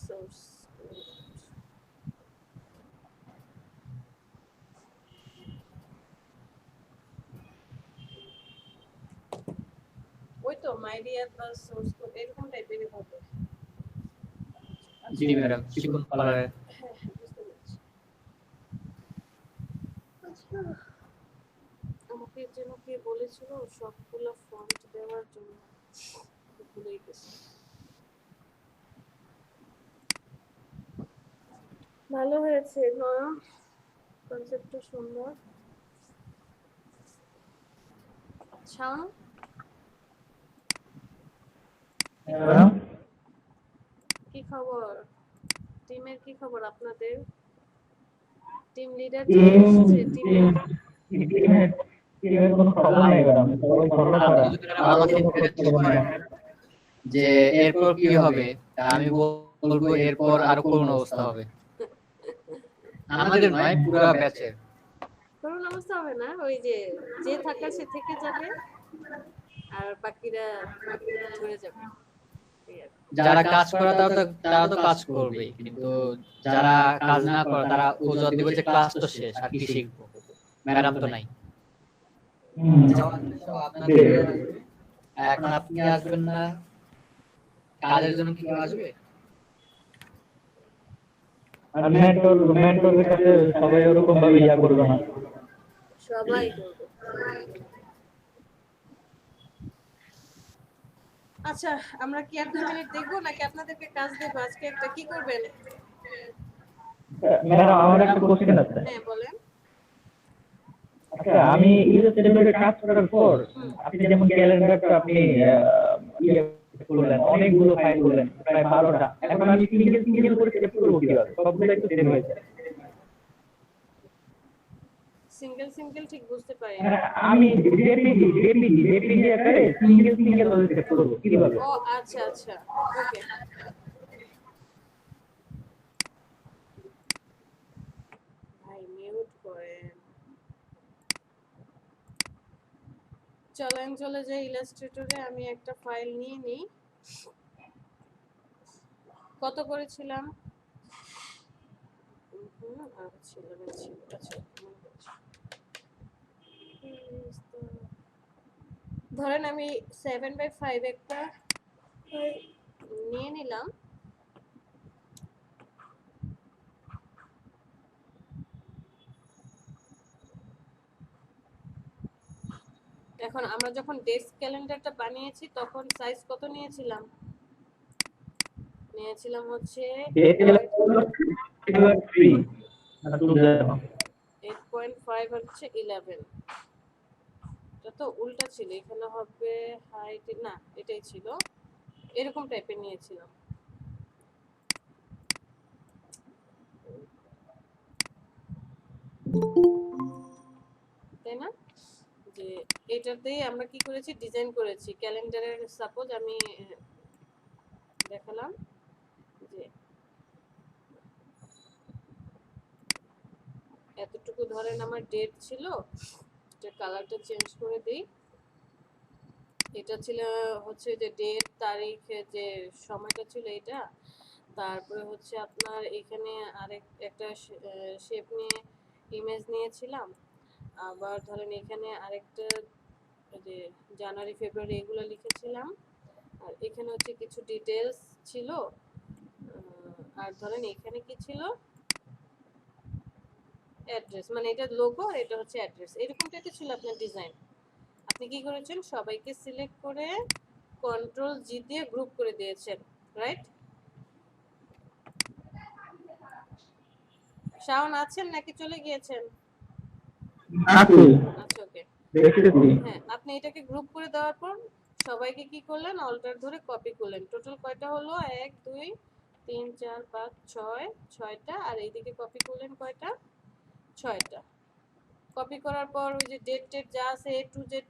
Source ওই তো my dear plus source code এরকম টাইপেরই হবে। জি ম্যাডাম চিকন কালার। হ্যাঁ বুঝতে পেরেছি। আচ্ছা আমাকে যেন কে বলেছিল সবগুলো ফন্ট দেওয়ার জন্য, ভুলেই গেছি। ভালো হয়েছে না, কনসেপ্টটা সুন্দর। আচ্ছা কি খবর, টিমের কি খবর আপনাদের? টিম লিডার চলে এসেছে টিমে? টিমের কোনো খবর নাই ম্যাডাম, সবাই ভালো আপনি খারাপ যদি আমাকে জিজ্ঞেস করেন যে এরপর কি হবে, তা আমি বলবো এরপর আরো করুণ অবস্থা হবে। আমাদের নয়, পুরো ব্যাচের। করুণ অবস্থা হবে না, ওই যে যে থাকার সে থেকে যাবে আর বাকিরা ঝরে যাবে। এই আর কি। যারা কাজ করে তারা তো কাজ করবেই, কিন্তু যারা কাজ না করে তারা অজুহাত দিবে যে ক্লাস তো শেষ, আর কি শিখবো, ম্যাডাম তো নাই। আপনাদের এখন আপনি আসবেন না, কাজের জন্য কি কেউ আসবে? আর মেন্টরের কাছে সবাই ওরকম ভাবে ইয়া করবে না। সবাই করবে। আচ্ছা আমরা কি আর 2 মিনিট দেখবো নাকি আপনাদেরকে কাজ দেবো আজকে? একটা কি করবেন? ম্যাডাম আমার একটা কোশ্চেন আছে। হ্যাঁ বলেন। আচ্ছা আমি ইলাস্ট্রেটরে কাজ করার পর আপনি যেমন ক্যালেন্ডারটা আপনি ইয়ে করলেন, অনেকগুলো ফাইল করলেন প্রায় 12টা, এখন আমি সিঙ্গেল সিঙ্গেল করে সেভ করবো কিভাবে? সবগুলো একটু সেভ হয়েছে। সিঙ্গেল সিঙ্গেল ঠিক বুঝতে পারি না। মানে আমি জেপিজি আকারে সিঙ্গেল সিঙ্গেল ভাবে সেভ করবো কিভাবে? ও আচ্ছা আচ্ছা ওকে। ভাই মিউট করেন। চলেন চলে যাই ইলাস্ট্রেটরে, আমি একটা ফাইল নিয়ে নিই। কত করেছিলাম? আচ্ছা আচ্ছা ধরেন আমি 7/5 একটা নিয়ে নিলাম। এখন আমরা যখন ডেস্ক ক্যালেন্ডারটা বানিয়েছি তখন সাইজ কত নিয়েছিলাম? নিয়েছিলাম হচ্ছে 8.5 হচ্ছে 11। এটা তো উল্টা ছিল, এখানে হবে হাইট, না এটাই ছিল, এরকম টাইপের নিয়েছিলাম। তাই না? যে এটাতেই আমরা কি করেছি, ডিজাইন করেছি ক্যালেন্ডারের। সাপোজ আমি দেখালাম যে এতটুকু ধরেন আমার ডেট ছিল, এটা কালারটা চেঞ্জ করে দিই। এটা ছিল হচ্ছে যে ডেট তারিখ, যে সময়টা ছিল এটা। তারপরে হচ্ছে আপনার এখানে আরেক একটা শেপ নিয়ে ইমেজ নিয়েছিলাম। আবার ধরেন এখানে আরেকটা যে জানুয়ারি ফেব্রুয়ারি এগুলো লিখেছিলাম। আর এখানে হচ্ছে কিছু ডিটেলস ছিল। আর ধরেন এখানে কি ছিল, অ্যাড্রেস, মানে এটা লোগো আর এটা হচ্ছে অ্যাড্রেস, এরকমটাই তো ছিল আপনার ডিজাইন। আপনি কি করেছেন, সবাইকে সিলেক্ট করে কন্ট্রোল জি দিয়ে গ্রুপ করে দিয়েছেন, রাইট? শাওন আছেন নাকি চলে গিয়েছেন? আচ্ছা ওকে। হ্যাঁ আপনি এটাকে গ্রুপ করে দেওয়ার পর সবাইকে কি করলেন, অল্টার ধরে কপি করলেন। টোটাল কয়টা হলো, 1 2 3 4 5 6, 6টা। আর এইদিকে কপি করলেন কয়টা, 6টা। কপি করার পর ওই যে ডেট টেট যা আছে এ টু জেড,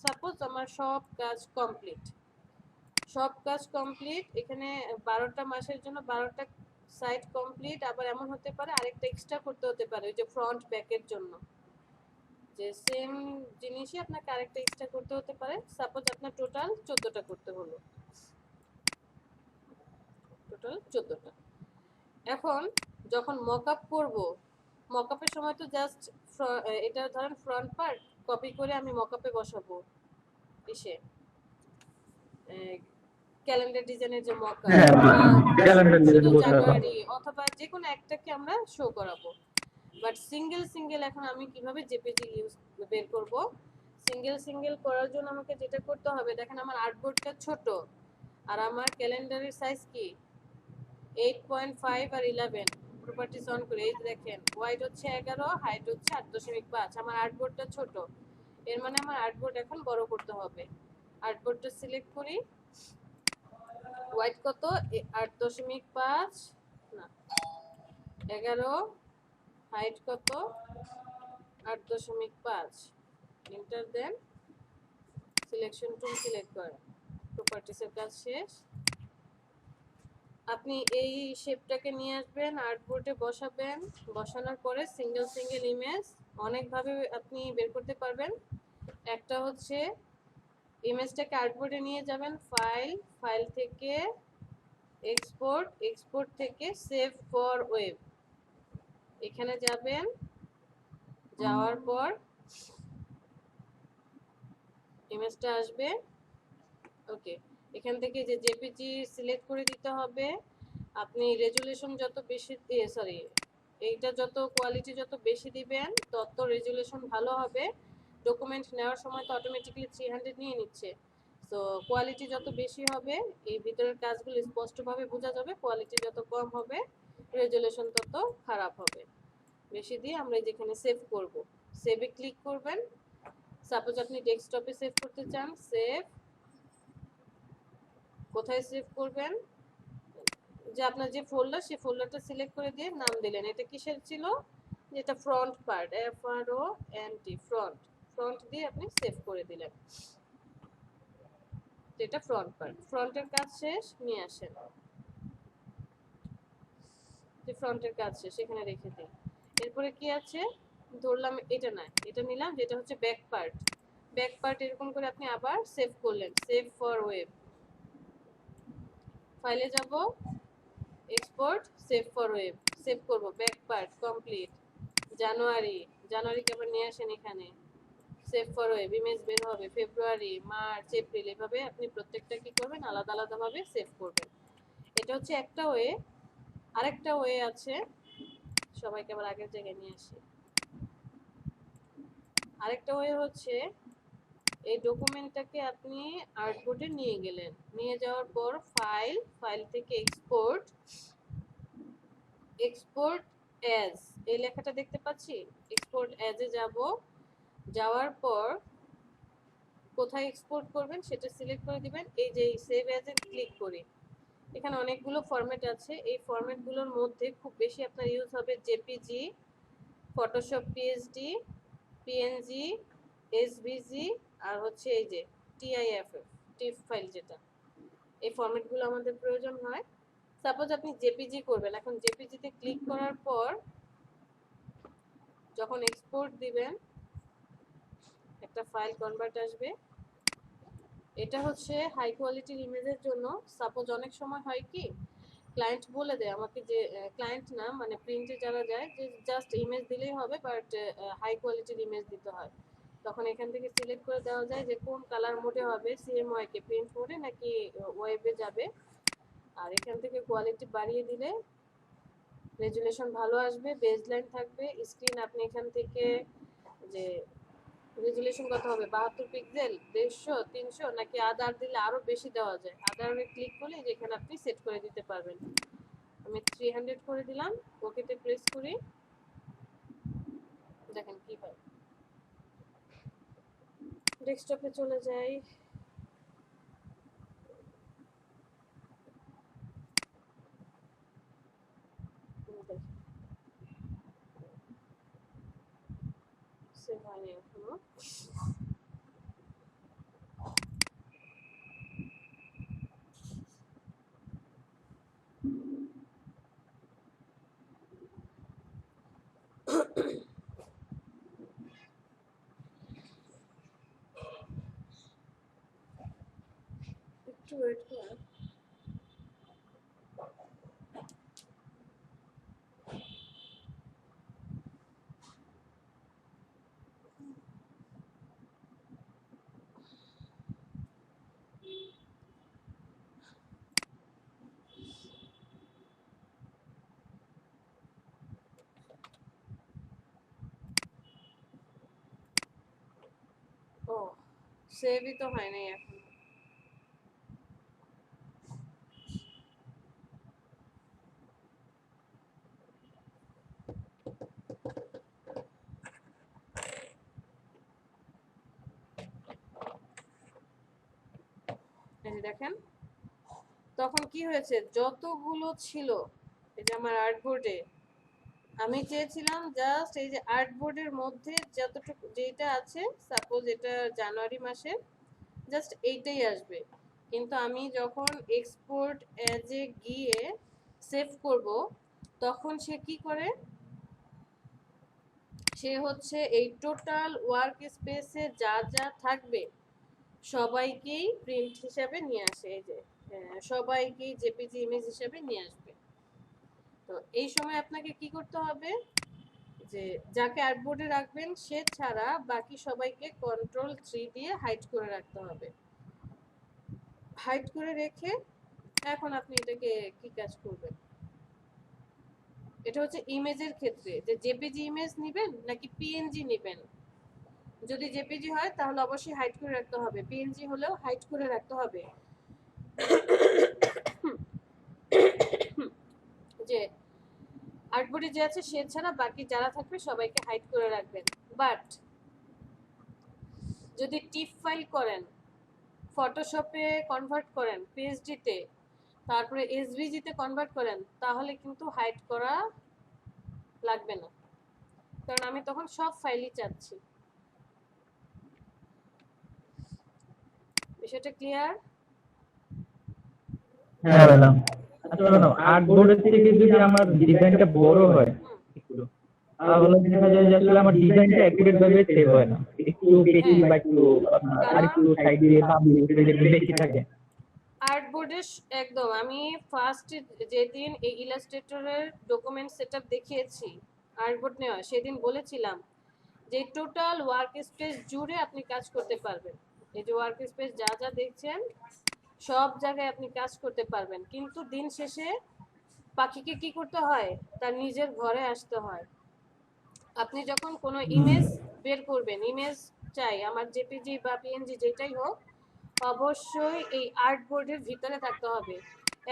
সাপোজ আমার সব কাজ কমপ্লিট, সব কাজ কমপ্লিট। এখানে 12টা মাসের জন্য 12টা সাইট কমপ্লিট। আবার এমন হতে পারে আরেকটা এক্সট্রা করতে হতে পারে, ওই যে ফ্রন্ট ব্যাকের জন্য, যে সেম জিনিসই আপনাকে আরেকটা এক্সট্রা করতে হতে পারে। সাপোজ আপনার টোটাল 14টা করতে হলো, টোটাল 14টা। এখন যখন মকআপ করব, মকআপের সময় তো জাস্ট এটা ধরেন ফ্রন্ট পার্ট কপি করে আমি মকআপে বসাবো ইসে ক্যালেন্ডার ডিজাইনের যে মকআপ হ্যাঁ, ক্যালেন্ডার ডিজাইন শুধু বলতে হবে। জানুয়ারি অথবা যে কোনো একটাকে আমরা শো করাবো। বাট সিঙ্গেল সিঙ্গেল এখন আমি কিভাবে জেপিজি ইউজ বের করব? সিঙ্গেল সিঙ্গেল করার জন্য আমাকে যেটা করতে হবে, দেখেন আমার আর্টবোর্ডটা ছোট আর আমার ক্যালেন্ডারের সাইজ কি 8.5 আর 11। প্রপার্টিজ অন করে এই যে দেখেন ওয়াইড হচ্ছে 11, হাইট হচ্ছে 8.5। আমার আর্টবোর্ডটা ছোট, এর মানে আমার আর্টবোর্ড এখন বড় করতে হবে। আর্টবোর্ডটা সিলেক্ট করি, ওয়াইড কত 8.5 না 11, হাইট কত 8.5, এন্টার দেন, সিলেকশন টুল সিলেক্ট করেন, প্রপার্টিসের কাজ শেষ। আপনি এই শেপটাকে নিয়ে আসবেন, আর্টবোর্ডে বসাবেন, বসানোর পরে সিঙ্গেল সিঙ্গেল ইমেজ অনেকভাবে আপনি বের করতে পারবেন। একটা হচ্ছে ইমেজটাকে আর্টবোর্ডে নিয়ে যাবেন, ফাইল, ফাইল থেকে এক্সপোর্ট, এক্সপোর্ট থেকে সেভ ফর ওয়েব, এখানে যাবেন, যাওয়ার পর ইমেজটা আসবে। ওকে, এখান থেকে যে জেপিজি সিলেক্ট করে দিতে হবে। আপনি রেজুলেশন যত বেশি সরি এইটা যত কোয়ালিটি যত বেশি দিবেন তত রেজুলেশন ভালো হবে। ডকুমেন্ট নেওয়ার সময় তো অটোমেটিক্যালি 300 নিয়ে নিচ্ছে, সো কোয়ালিটি যত বেশি হবে এই ভিতরের কাজগুলো স্পষ্টভাবে বোঝা যাবে, কোয়ালিটি যত কম হবে রেজুলেশন তত খারাপ হবে। বেশি দিয়ে আমরা যেখানে সেভ করব, সেভে ক্লিক করবেন। সাপোজ আপনি ডেস্কটপে সেভ করতে চান, সেভ, কোথায় সেভ করবেন, যে আপনার যে ফোল্ডার সেই ফোল্ডারটা সিলেক্ট করে দিয়ে নাম দিলেন। এটা কিসের ছিল, যেটা front part, FRONT, front, front দিয়ে আপনি সেভ করে দিলেন। এটা ফ্রন্ট পার্ট, ফ্রন্টের কাজ শেষ, নিয়ে আসেন, যে ফ্রন্টের কাজ শেষ এখানে রেখে দিই। এরপরে কি আছে ধরলাম, এটা না, এটা নিলাম যেটা হচ্ছে ব্যাক পার্ট। ব্যাক পার্ট এরকম করে আপনি আবার সেভ করলেন, সেভ ফর ওয়েব, ফাইলে যাব, export, save for web, save করব, ব্যাক পার্ট কমপ্লিট। জানুয়ারি, জানুয়ারিকে আবার নিয়ে আসেন এখানে, সেভ ফর ওয়েব, ইমেজ বের হবে। ফেব্রুয়ারি, মার্চ, এপ্রিল, এভাবে আপনি প্রত্যেকটা কি করবেন আলাদা আলাদাভাবে সেভ করবেন। এটা হচ্ছে একটা ওয়ে। আরেকটা ওয়ে আছে, সবাইকে আবার আগের জায়গায় নিয়ে আসি। আরেকটা ওয়ে হচ্ছে এই ডকুমেন্টটাকে আপনি আর্টবোর্ডে নিয়ে গেলেন, নিয়ে যাওয়ার পর ফাইল, ফাইল থেকে এক্সপোর্ট, এক্সপোর্ট অ্যাজ, এই লেখাটা দেখতে পাচ্ছি, এক্সপোর্ট অ্যাজে যাব, যাওয়ার পর কোথায় এক্সপোর্ট করবেন সেটা সিলেক্ট করে দিবেন। এই যে সেভ অ্যাজে ক্লিক করি, এখানে অনেকগুলো ফরম্যাট আছে, এই ফরম্যাটগুলোর মধ্যে খুব বেশি আপনার ইউজ হবে JPG, Photoshop PSD, PNG, SVG, আর হচ্ছে এই যে টিআইএফএফ, টিফ ফাইল, যেটা এই ফরম্যাটগুলো আমাদের প্রয়োজন হয়। সাপোজ আপনি জেপিজি করবেন, এখন জেপিজিতে ক্লিক করার পর যখন এক্সপোর্ট দিবেন একটা ফাইল কনভার্ট আসবে। এটা হচ্ছে হাই কোয়ালিটির ইমেজের জন্য। সাপোজ অনেক সময় হয় কি ক্লায়েন্ট বলে দেয় আমাকে, যে ক্লায়েন্ট না মানে প্রিন্টে যারা যায় যে জাস্ট ইমেজ দিলেই হবে, বাট হাই কোয়ালিটির ইমেজ দিতে হয়। তখন এখান থেকে সিলেক্ট করে দেওয়া যায় যে কোন কালার মোডে হবে, সিএমওয়াই কে প্রিন্ট মোডে নাকি ওয়েবে যাবে। আর এখান থেকে কোয়ালিটি বাড়িয়ে দিলে রেজুলেশন ভালো আসবে, বেজলাইন থাকবে, স্ক্রিন আপনি এখান থেকে যে রেজুলেশন কত হবে 72 পিক্সেল, 150, 300 নাকি আদার দিলে আরো বেশি দেওয়া যায়। আদারে ক্লিক করলে যেখানে আপনি সেট করে দিতে পারবেন। আমি 300 করে দিলাম, ওকেতে প্রেস করি, দেখেন কি হয়। ডেস্কটপে চলে যাই, সেভ হয়নি এখনো। একটু ওয়েট কর। সেভই তো হয় নাই এখন। এই যে দেখেন তখন কি হয়েছে, যতগুলো ছিল এই যে আমার আর্টবোর্ডে, আমি চেয়েছিলাম জাস্ট এই যে আর্টবোর্ডের মধ্যে যতটুকু যেটা আছে, সাপোজ এটা জানুয়ারি মাসের, জাস্ট এইটাই আসবে। কিন্তু আমি যখন এক্সপোর্ট এজ এ গিয়ে সেভ করব, তখন সে কি করে, সে হচ্ছে এই টোটাল ওয়ার্ক স্পেসে যা যা থাকবে সবাইকেই প্রিন্ট হিসাবে নিয়ে আসে, এই যে সবাইকেই জেপিজি ইমেজ হিসাবে নিয়ে আসবে। তো এই সময় আপনাকে কি করতে হবে, যে যাকে আর্টবোর্ডে রাখবেন সে ছাড়া বাকি সবাইকে Ctrl+3 দিয়ে হাইড করে রাখতে হবে। হাইড করে রেখে এখন আপনি এটাকে কি কাজ করবেন, এটা হচ্ছে ইমেজের ক্ষেত্রে যে জেপিজি ইমেজ নেবেন নাকি পিএনজি নেবেন। যদি জেপিজি হয় তাহলে অবশ্যই হাইড করে রাখতে হবে, পিএনজি হলেও হাইড করে রাখতে হবে। যে আর্টবোর্ডে যে আছে সে ছাড়া বাকি যারা থাকবে সবাইকে হাইড করে রাখবেন। বাট যদি টিপ ফাইল করেন, ফটোশপে কনভার্ট করেন পিএসডিতে, তারপরে এসভিজিতে কনভার্ট করেন, তাহলে কিন্তু হাইড করা লাগবে না, কারণ আমি তখন সব ফাইলই চাচ্ছি। বিষয়টা ক্লিয়ার? হ্যাঁ ম্যাডাম। আচ্ছা ম্যাডাম, আর্টবোর্ডের থেকে যদি আমার ডিজাইনটা বড় হয় একটু, তাহলে দেখা যায় যে আসলে আমার ডিজাইনটা অ্যাকুরেট ভাবে সেভ হয় না, একটু বেশি বা একটু আর একটু সাইড দিয়ে বাম দিকে একটু বেশি থাকে। আর্টবোর্ডে একদম আমি ফার্স্ট যেদিন এই ইলাস্ট্রেটরের ডকুমেন্ট সেটআপ দেখিয়েছি আর্টবোর্ড নেওয়া, সেদিন বলেছিলাম যে টোটাল ওয়ার্ক স্পেস জুড়ে আপনি কাজ করতে পারবেন। এই যে ওয়ার্ক স্পেস যা যা দেখছেন সব জায়গায় আপনি কাজ করতে পারবেন, কিন্তু দিন শেষে পাখিকে কি করতে হয়, তার নিজের ঘরে আসতে হয়। আপনি যখন কোনো ইমেজ বের করবেন, ইমেজ চাই আমার জেপিজি বা পিএনজি যেটাই হোক, অবশ্যই এই আর্টবোর্ডের ভিতরে থাকতে হবে।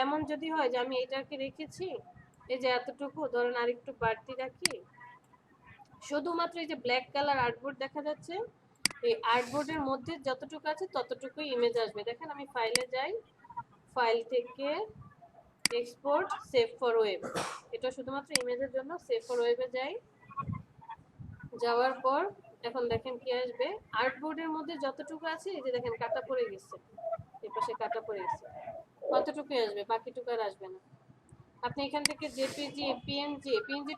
এমন যদি হয় যে আমি এটাকে রেখেছি এই যে এতটুকু, ধরেন আরেকটু বাড়তি রাখি, শুধুমাত্র এই যে ব্ল্যাক কালার আর্টবোর্ড দেখা যাচ্ছে, এই আর্টবোর্ডের মধ্যে যতটুকু আছে ততটুকুই ইমেজ আসবে। দেখেন আমি ফাইলে যাই, ফাইল থেকে এক্সপোর্ট সেভ ফর ওয়েব, এটা শুধুমাত্র ইমেজের জন্য, সেভ ফর ওয়েবে যাই, যাওয়ার পর এখন দেখেন কি আসবে, আর্টবোর্ডের মধ্যে যতটুকু আছে এই যে দেখেন কাটা পড়ে গেছে, এই পাশে কাটা পড়ে গেছে, কতটুকুই আসবে, বাকিটুকু আর আসবে না। আপনি এখান থেকে জেপিজি পিএনজি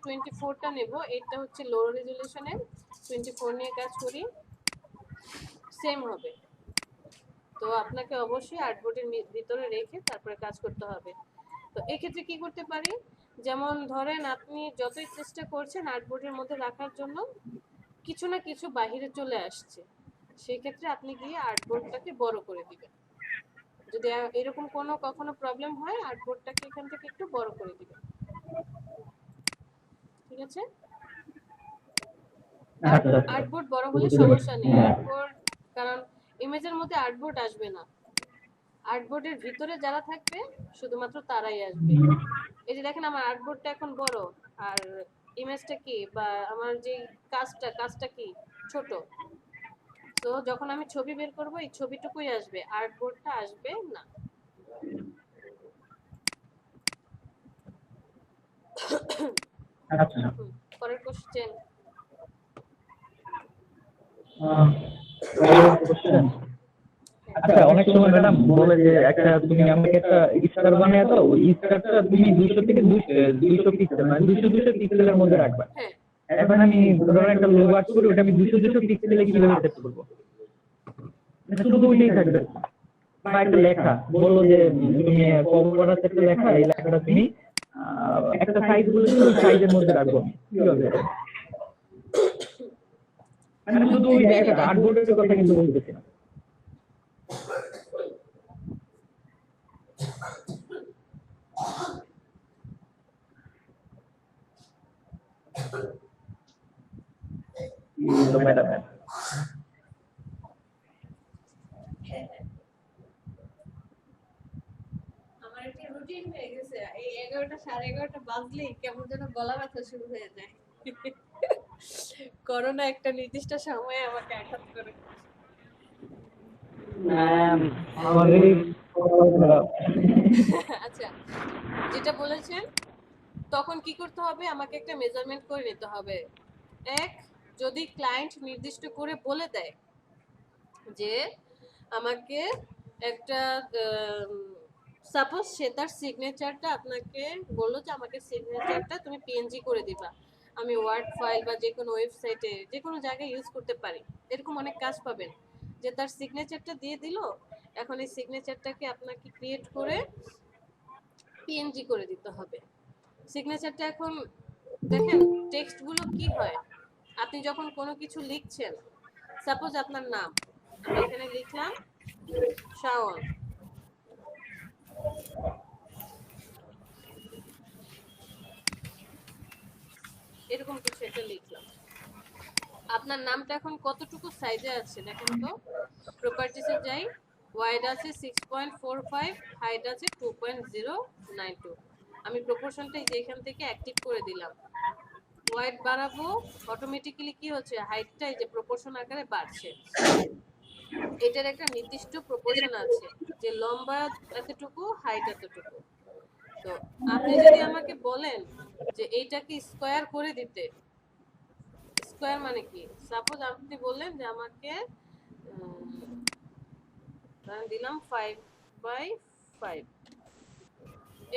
24টা নেব, এটা হচ্ছে লো রেজুলেশনের, 24 নিয়ে কাজ করি, সেম হবে। তো আপনাকে অবশ্যই আর্টবোর্ডের ভিতরে রেখে তারপরে কাজ করতে হবে। তো এক্ষেত্রে কি করতে পারি, যেমন ধরেন আপনি যতই চেষ্টা করছেন আর্টবোর্ডের মধ্যে রাখার জন্য, কিছু না কিছু বাহিরে চলে আসছে, সেই ক্ষেত্রে আপনি গিয়ে আর্টবোর্ডটাকে বড় করে দিবেন। যদি এরকম কোনো কখনো প্রবলেম হয়, আর্টবোর্ডটাকে এখান থেকে একটু বড় করে দিবেন, ঠিক আছে? আচ্ছা আর্টবোর্ড বড় হলে সমস্যা নেই, আর্টবোর্ড কারণ ইমেজের মধ্যে আর্টবোর্ড আসবে না, আর্টবোর্ডের ভিতরে যারা থাকবে শুধুমাত্র তারাই আসবে। এই যে দেখেন আমার আর্টবোর্ডটা এখন বড়, আর ইমেজটা কি বা আমার যে কাজটা কি ছোট। তো যখন আমি ছবি বের করব এই ছবিটুকুই আসবে, আর্টবোর্ডটা আসবে না। আচ্ছা। পরের কোশ্চেন। আচ্ছা, অনেক সময় ম্যাডাম বলে যে একটা তুমি আমাকে একটা স্টার বানিয়ে দাও, ওই স্টারটা তুমি 200 থেকে 200 পিক্সেল মানে 200 পিক্সেলের মধ্যে রাখবা। হ্যাঁ, এখন আমি ধরুন একটা লোগো আর্ট করি, ওটা আমি 200 পিক্সেলে কিভাবে সেট করবো? এটা শুধু ওইটাই থাকবে, বা একটা লেখা বললো যে তুমি কভার আছে একটা লেখা, এই লেখাটা তুমি একটা সাইজ বলেছি, ওই সাইজের মধ্যে রাখবো, কিভাবে? মানে শুধু ওই লেখাটা, আর্টবোর্ডের কথা কিন্তু বলতেছি না। ম্যাডাম, আমার একটা রুটিন হয়ে গেছে, এই 11টা 11:30 বাজলেই কেমন যেন গলা ব্যথা শুরু হয়ে যায়। করোনা একটা নির্দিষ্ট সময়ে আমাকে আঘাত করে। ম্যাম আমাদের আচ্ছা, যেটা বলেছেন তখন কি করতে হবে, আমাকে একটা মেজারমেন্ট করে নিতে হবে। এক, যদি ক্লায়েন্ট নির্দিষ্ট করে বলে দেয় যে আমাকে একটা, সাপোজ সে তার সিগনেচারটা আপনাকে বললো যে আমাকে সিগনেচারটা তুমি পিএনজি করে দিবা, আমি ওয়ার্ড ফাইল বা যে কোনো ওয়েবসাইটে যে কোনো জায়গায় ইউজ করতে পারি। এরকম অনেক কাজ পাবেন যে তার সিগনেচারটা দিয়ে দিল, এখন এই সিগনেচারটাকে আপনাকে ক্রিয়েট করে পিএনজি করে দিতে হবে। সিগনেচারটা এখন দেখেন টেক্সটগুলো কি হয়, আপনি যখন কোনো কিছু লিখছেন, সাপোজ আপনার নাম আমি এখানে লিখলাম শাওন, এরকম কিছু একটা লিখলাম। আপনার নামটা এখন কতটুকু সাইজে আছে দেখেন তো, প্রপার্টিসে যাই, ওয়াইড আছে 6.45, হাইট আছে 2.092। আমি প্রপোর্শনটা যে এখান থেকে অ্যাক্টিভ করে দিলাম, ওয়াইড বাড়াবো, অটোমেটিক্যালি কি হচ্ছে, হাইটটা এই যে প্রপোর্শন আকারে বাড়ছে। এটার একটা নির্দিষ্ট প্রপোর্শন আছে যে লম্বা এতটুকু, হাইট এতটুকু। তো আপনি যদি আমাকে বলেন যে এইটাকে স্কোয়ার করে দিতে, স্কোয়ার মানে কি, সাপোজ আপনি বললেন যে আমাকে দিলাম 5/5,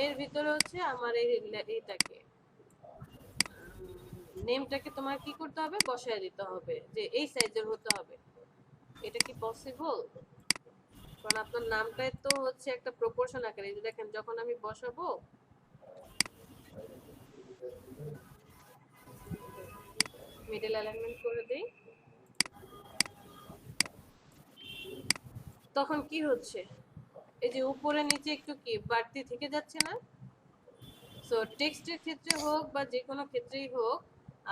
এর ভিতরে হচ্ছে আমার এইটাকে নেমটাকে তোমার কি করতে হবে, বসায় দিতে হবে যে এই সাইজের হতে হবে। এটা কি পসিবল? কারণ আপনার নামটাই তো হচ্ছে একটা প্রপোর্শন আকারে, এই যে দেখেন যখন আমি বসাবো, মিডল অ্যালাইনমেন্ট করে দেই, তখন কি হচ্ছে, এই যে উপরে নিচে একটু কি বাড়তি থেকে যাচ্ছে না? সো টেক্সটের ক্ষেত্রে হোক বা যে কোনো ক্ষেত্রেই হোক,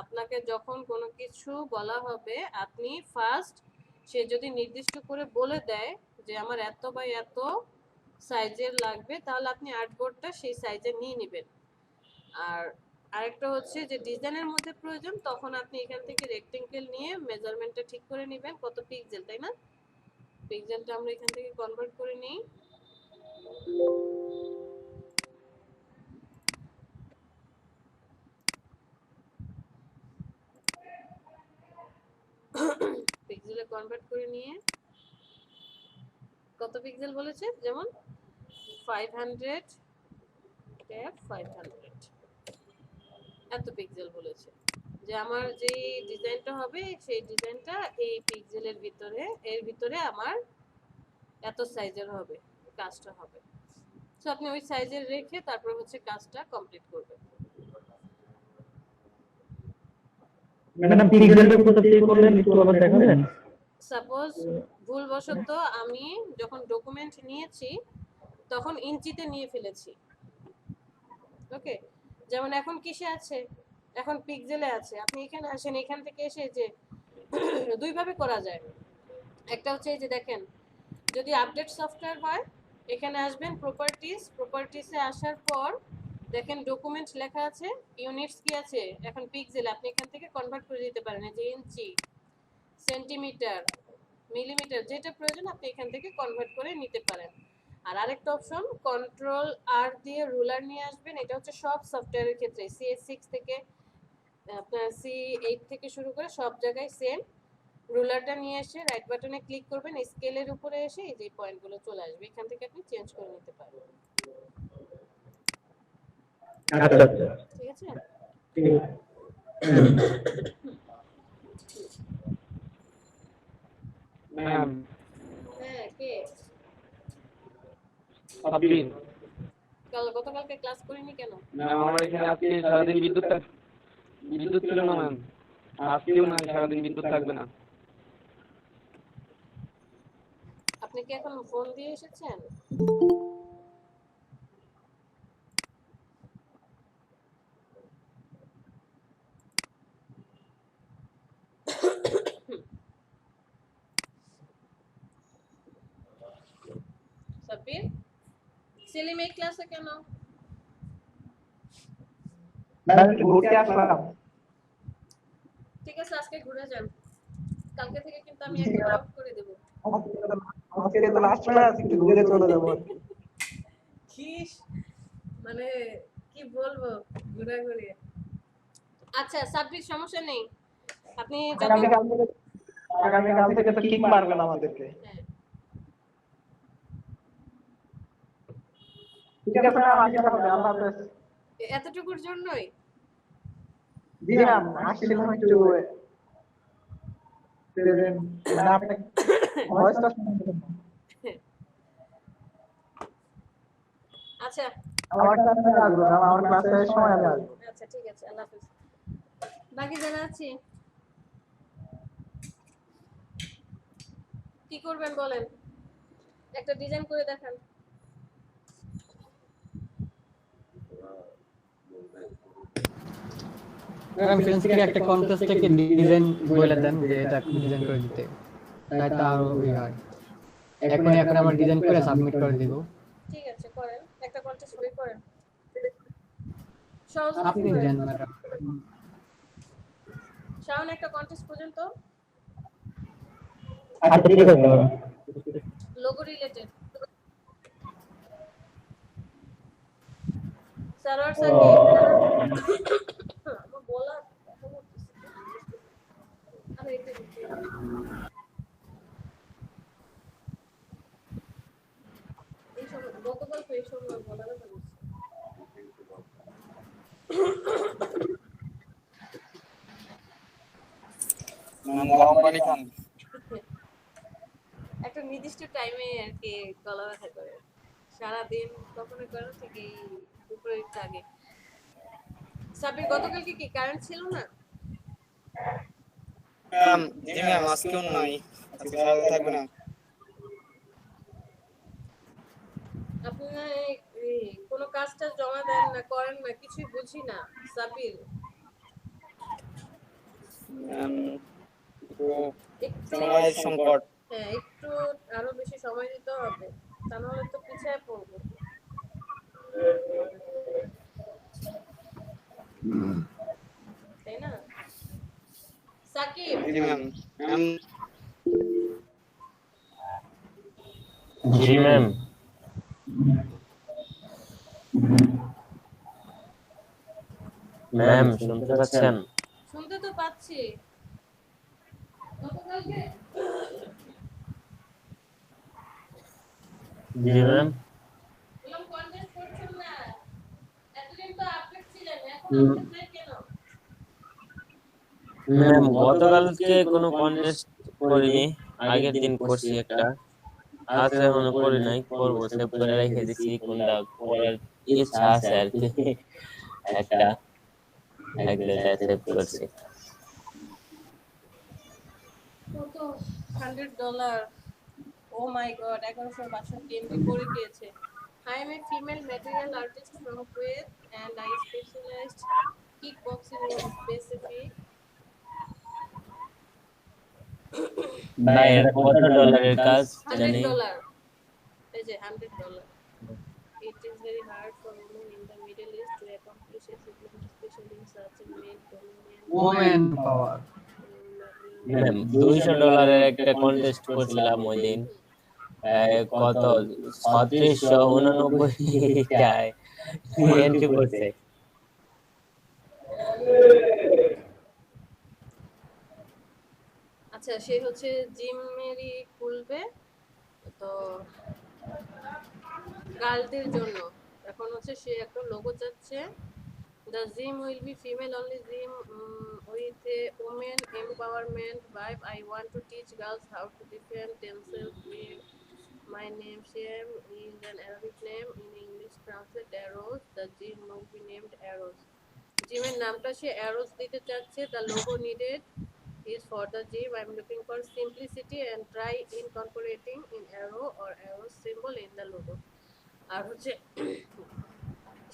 আপনাকে যখন কোনো কিছু বলা হবে, আপনি ফার্স্ট সে যদি নির্দিষ্ট করে বলে দেয় যে আমার এত বা এত সাইজের লাগবে, তাহলে আপনি আর্টবোর্ডটা সেই সাইজের নিয়ে নেবেন। আর আরেকটা হচ্ছে যে ডিজাইনের মধ্যে প্রয়োজন, তখন আপনি এখান থেকে রেক্টেঙ্গেল নিয়ে মেজারমেন্টটা ঠিক করে নেবেন কত পিক্সেল, তাই না? পিক্সেলটা আমরা এখান থেকে কনভার্ট করে নিই। পিক্সেলে কনভার্ট করে নিয়ে কত পিক্সেল বলেছে, যেমন 500 500 এত পিক্সেল বলেছে, যে আমার যে ডিজাইনটা হবে সেই ডিজাইনটা এই পিক্সেলের ভিতরে, এর ভিতরে আমার এত সাইজের হবে, কাজটা হবে। সো আপনি ওই সাইজের রেখে তারপর হচ্ছে কাজটা কমপ্লিট করবেন। ম্যাডাম পিক্সেলটা কত পে করলেন একটু আবার দেখাবেন? সাপোজ ভুলবশত আমি যখন ডকুমেন্ট নিয়েছি তখন ইঞ্চিতে নিয়ে ফেলেছি, ওকে, যেমন এখন কিসে আছে, এখন পিক্সেলে আছে। আপনি এখানে আসেন, এখান থেকে এসে যে দুই ভাবে করা যায়, একটা হচ্ছে এই যে দেখেন, যদি আপডেট সফটওয়্যার হয় এখানে আসবেন প্রপার্টিসে আসার পর দেখেন ডকুমেন্ট লেখা আছে, ইউনিটস কি আছে, এখন পিক্সেল, আপনি এখান থেকে কনভার্ট করে দিতে পারেন, যে ইঞ্চি, সেন্টিমিটার, মিলিমিটার, যেটা প্রয়োজন আপনি এখান থেকে কনভার্ট করে নিতে পারেন। আর আরেকটা অপশন, কন্ট্রোল আর দিয়ে রুলার নিয়ে আসবেন, এটা হচ্ছে সব সফটওয়্যারের ক্ষেত্রে, CS6 থেকে আপনার C8 থেকে শুরু করে সব জায়গায় সেম। রুলারটা নিয়ে এসে রাইট বাটনে ক্লিক করবেন, স্কেলের উপরে এসে এই যে পয়েন্টগুলো চলে আসবে, এখান থেকে আপনি চেঞ্জ করে নিতে পারবেন। আচ্ছা আচ্ছা ঠিক আছে? ঠিক আছে। ম্যাম হ্যাঁ, কে? সাব্বির গতকালকে ক্লাস করিনি কেন? ম্যাম, আমার এখানে আজকে সারাদিন বিদ্যুৎ ছিল না ম্যাম, আজকেও না, সারাদিন বিদ্যুৎ থাকবে না। আপনি কি এখন ফোন দিয়ে এসেছেন? সাব্বির, সেলিম এই ক্লাসে কেন? ম্যাম একটু ঘুরতে আসলাম। ঠিক আছে, আজকে ঘুরে যান। কালকে থেকে কিন্তু আমি একবার আউট করে দেব। আজকে তো লাস্ট ক্লাস, একটু ঘুরে চলে যাবো। কি মানে কি বলবো, ঘোরাঘুরি। আচ্ছা সাব্বির, সমস্যা নেই, আপনি যত আগামীকাল থেকে তো কিক মারবেন আমাদেরকে। হ্যাঁ, ঠিক আছে ম্যাম, আসি তাহলে, আল্লাহ হাফেজ। এতটুকুর জন্যই? জি ম্যাম, আসছিলাম একটু প্রেজেন্ট, মানে আপনার ভয়েসটা শুনতে। আচ্ছা আমার ক্লাসে আসবো ম্যাম, আমার ক্লাসে সময় আমি আসবো। আচ্ছা ঠিক আছে, আল্লাহ হাফেজ। বাকি যারা আছি কি করবেন বলেন, একটা ডিজাইন করে দেখান। ম্যাম ফ্রেন্ডসকে একটা কন্টেস্ট থেকে ডিজাইন বলে দেন যে এটা ডিজাইন করে দিতে, তাই তো আরো ইয়ে হয়। এখন আমরা ডিজাইন করে সাবমিট করে দিব। ঠিক আছে করেন, একটা কন্টেস্ট বের করেন, সহজ আপনি দেন ম্যাডাম। শাওন একটা কন্টেস্ট পর্যন্ত আচ্ছা ঠিক আছে ma'am. Logo related. Sarwar Saki আমার বলা কথা বলতেছি। আরে এটা দিচ্ছি। এই সময় গতকাল তো এই সময় বলার কথা বলছি। গরম পানি খান। একটা নির্দিষ্ট টাইমে আর কি গলা ব্যথা করে, সারাদিন কখনো করো ঠিক এই দুপুরের একটু আগে। সাবির গতকালকে কি কারেন্ট ছিল না? জি ম্যাম, আজকেও নাই, আজকে সারাদিন থাকবে না। আপনারা এই কোনো কাজটা জমা দেন না, করেন না, কিছুই বুঝি না সাবির। একটু সময়ের সংকট। হ্যাঁ, একটু আরো বেশি সময় দিতে হবে, তা নাহলে তো পিছিয়ে পড়বো, তাই না? সাকিব জি ম্যাম। ম্যাম জি ম্যাম। ম্যাম শুনতে পাচ্ছেন? শুনতে তো পাচ্ছি। গতকালকে জি ম্যাম। বললাম কন্টেস্ট করছেন না, এতদিন তো আপডেট ছিলেন, এখন আপডেট নাই কেন? ম্যাম গতকালকে কোনো কন্টেস্ট করিনি, আগের দিন করছি একটা, আজ এখনো করি নাই, করবো, সেভ করে রেখে দিছি, কোনটা করার ইচ্ছা আছে আর কি। একটা একদিন সেভ করছি। কত? $100। ও মাই গড, 1162 এমবি পড়ে গিয়েছে। I am a female material artist from Kuwait and I specialized kickboxing in specific. ভাই এটা কত ডলারের কাজ জানি? $100. এই যে $100. It is very hard for women in the Middle East to accomplish achievement, especially in such a male-dominated women power. Ma'am $200 একটা contest করছিলাম ওই দিন, কত 3689টায় এন্ট্রি করছে। আচ্ছা, সে হচ্ছে জিমেরই খুলবে তো গার্লদের জন্য। এখন হচ্ছে সে একটা লোগো চাচ্ছে, the gym will be female only gym with a women empowerment vibe. I want to teach girls how to defend themselves with my name. Shem is an Arabic name, in English translate arrows. The gym will be named arrows. জিমের নামটা সে arrows দিতে চাচ্ছে। The logo needed is for the gym. I'm looking for simplicity and try incorporating in arrow or arrow symbol in the logo. আর হচ্ছে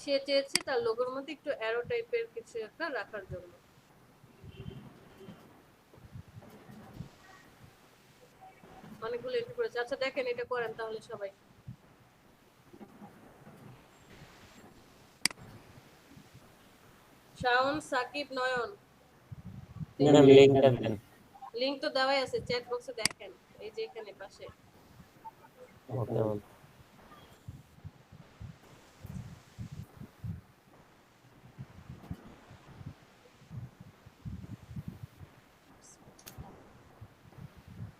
সে চেয়েছে তার লোগোর মধ্যে একটু arrow টাইপের কিছু একটা রাখার জন্য। অনেকগুলো এন্ট্রি করেছে। আচ্ছা দেখেন এটা করেন তাহলে সবাই। শাওন, সাকিব, নয়ন। ম্যাম লিঙ্কটা দেন। লিংক তো দেওয়াই আছে, চ্যাট বক্সে দেখেন, এই যে এখানে পাশে। Okay ma'am.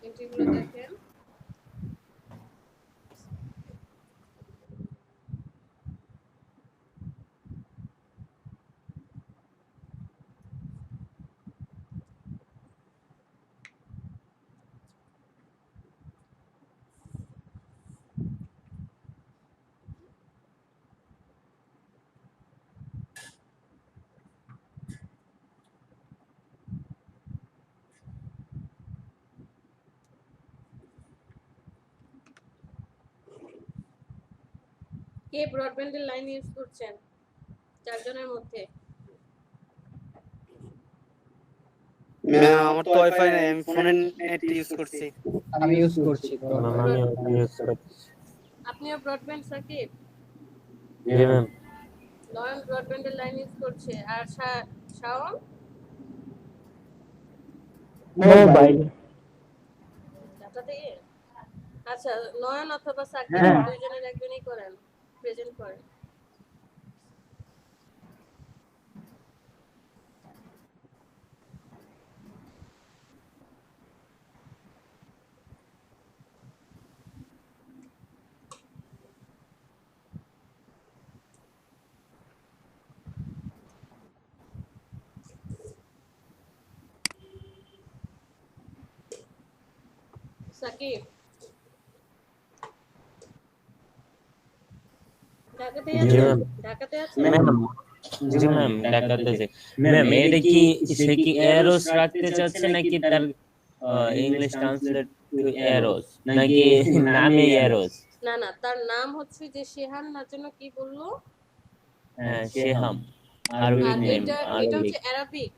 এন্ট্রিগুলো দেখেন। কে ব্রডব্যান্ডের লাইন ইউজ করছেন চারজনের মধ্যে? ম্যাম আমার তো ওয়াইফাই নাই, আমি ফোনের নেট ইউজ করছি। আমি ইউজ করছি তো। ম্যাম আমি ইউজ করছি। আপনিও ব্রডব্যান্ড সাকিব? জি ম্যাম। নয়ন ব্রডব্যান্ডের লাইন ইউজ করছে, আর শাওন মোবাইল। ডাটা দিয়ে। আচ্ছা, নয়ন অথবা সাকিব হ্যাঁ। দুইজনের একজনই করেন, প্রেজেন্ট করেন। সাকিব ঢাকাতে জি আছেন? ম্যাম। ঢাকাতে আছেন? ম্যাম জি ম্যাম ডাকাতে যে ম্যাম এটা কি সে কি এরোস রাখতে চাচ্ছে নাকি তার ইংলিশ ট্রান্সলেট টু এরোস নাকি নামে এরোস? না না, তার নাম হচ্ছে যে শেহান, না যেন কি বললো। হ্যাঁ শেহাম, আরবিক আর নেম, এটা আরবিক। হচ্ছে অ্যারাবিক।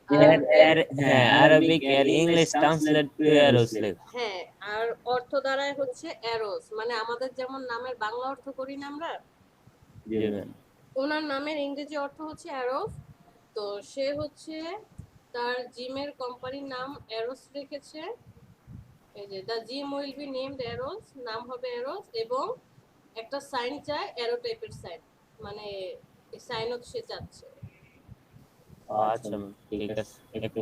হ্যাঁ আরবিক এর ইংলিশ ট্রান্সলেট টু এরোস লেখা। হ্যাঁ, আর অর্থ দ্বারাই হচ্ছে অ্যারোস, মানে আমাদের যেমন নামের বাংলা অর্থ করি না আমরা, জি ম্যাম। ওনার নামের ইংরেজি অর্থ হচ্ছে অ্যারোস। তো সে হচ্ছে তার জিমের কোম্পানির নাম অ্যারোস রেখেছে। এই যে the gym will be named Arrows, নাম হবে অ্যারোস, এবং একটা সাইন চায়, অ্যারো টাইপের সাইন, মানে এই সাইনও সে চাচ্ছে। আচ্ছা ম্যাম ঠিক আছে, একটু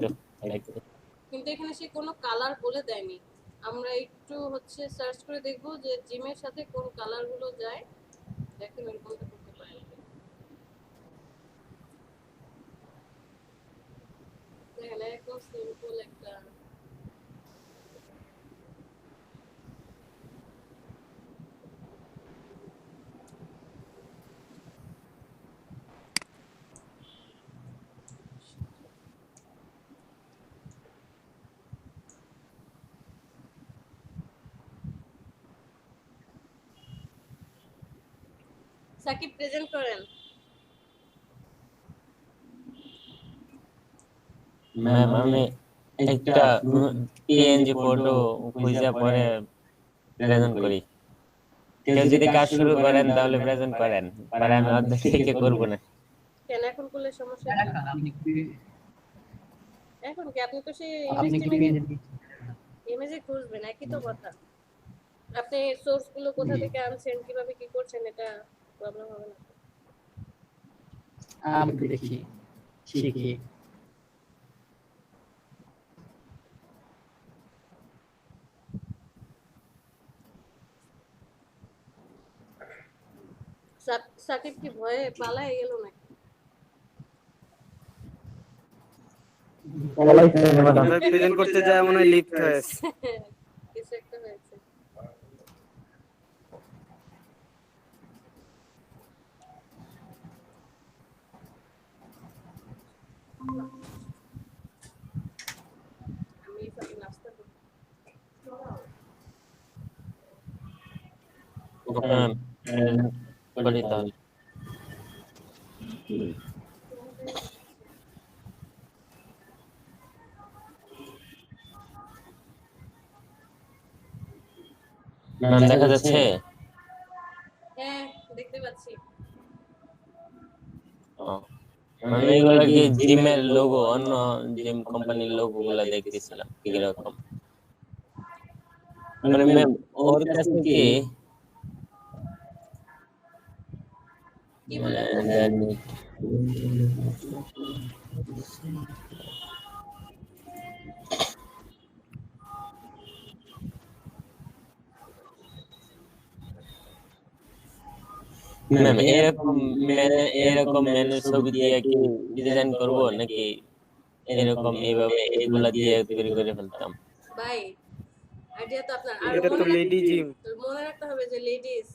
কিন্তু এখানে সে কোনো কালার বলে দেয়নি। আমরা একটু হচ্ছে সার্চ করে দেখব যে জিমের সাথে কোন কালারগুলো যায়, দেখেন এরকমটা করতে পারেন। দেখেন একদম সিম্পল একটা। সাকিব প্রেজেন্ট করেন। ম্যাম আমি একটা পিএনজি ফটো খুঁজে পরে প্রেজেন্ট করি। কেউ যদি কাজ শুরু করেন তাহলে প্রেজেন্ট করেন, পরে আমি অর্ধেক থেকে করবো না। কেন এখন করলে সমস্যা কি? আপনি কি এখন কি আপনি তো সেই আপনি ইংলিশ কি ইমেজে খুঁজবেন, একই তো কথা। আপনি সোর্স গুলো কোথা থেকে আনছেন, কিভাবে কি করছেন, এটা প্রবলেম হবে না। আমি তো দেখি শিখি। সাকিব কি ভয়ে পালায় গেল নাকি? প্রেজেন্ট করতে যায় মনে হয় লিফট হয়েছে। কিছু একটা হয়েছে। আমি নাস্তা করি। ওকে ম্যাম করি তাহলে। ম্যাম দেখা যাচ্ছে? হ্যাঁ, দেখতে পাচ্ছি। ও মানে এগুলা কি জিমের লোগো, অন্য জিম কোম্পানির লোগো গুলা দেখতেছিলাম কিরকম। মানে ম্যাম ওর কাছে কি কি বলেন? জানি ম্যাম এরকম ম্যানের ছবি দিয়ে কি ডিজাইন করব নাকি এরকম এইভাবে এগুলা দিয়ে তৈরি করে ফেলতাম? ভাই আইডিয়া তো আপনার, আর এটা তো লেডি জিম। মনে রাখতে হবে যে লেডিস,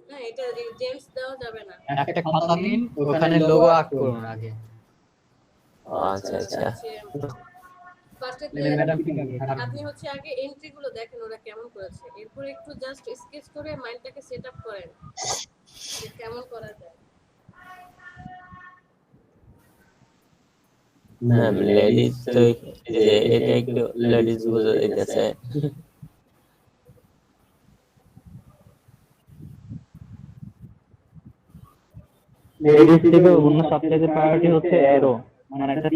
হ্যাঁ এটা জেন্টস দেওয়া যাবে না। একটা খাতা নিন, ওখানে লোগো আঁক করুন আগে। আচ্ছা আচ্ছা ফার্স্টে ম্যাডাম আপনি হচ্ছে আগে এন্ট্রি গুলো দেখেন ওরা কেমন করেছে, এরপর একটু জাস্ট স্কেচ করে মাইন্ডটাকে সেট আপ করেন যে কেমন করা যায়। ম্যাম লেডিস তো যে এটা একটু লেডিস বুঝা যাইতেছে। লেডিস থেকে অন্য সবচেয়ে প্রায়োরিটি হচ্ছে এরো, মানে একটা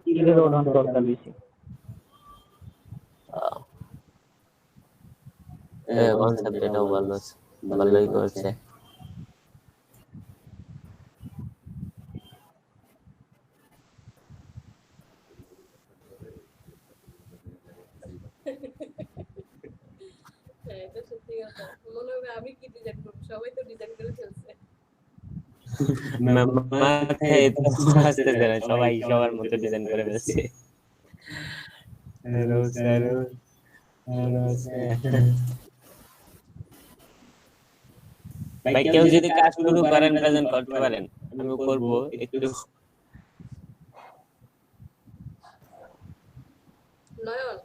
তীরের ওঠানো দরকার বেশি। কনসেপ্ট এটাও ভালো, ভালোই করছে। হ্যাঁ এটা সত্যি কথা, মনে হবে আমি কি ডিজাইন করব, সবাই তো ডিজাইন করে ফেলছে। ম্যাম মাথায় তো আসতেছে না, সবাই সবার মতো ডিজাইন করে ফেলছে। Hello sir, hello sir. ভাই কেউ যদি কাজ শুরু করেন প্রেজেন্ট করতে পারেন, আমি করব একটু। নয়ন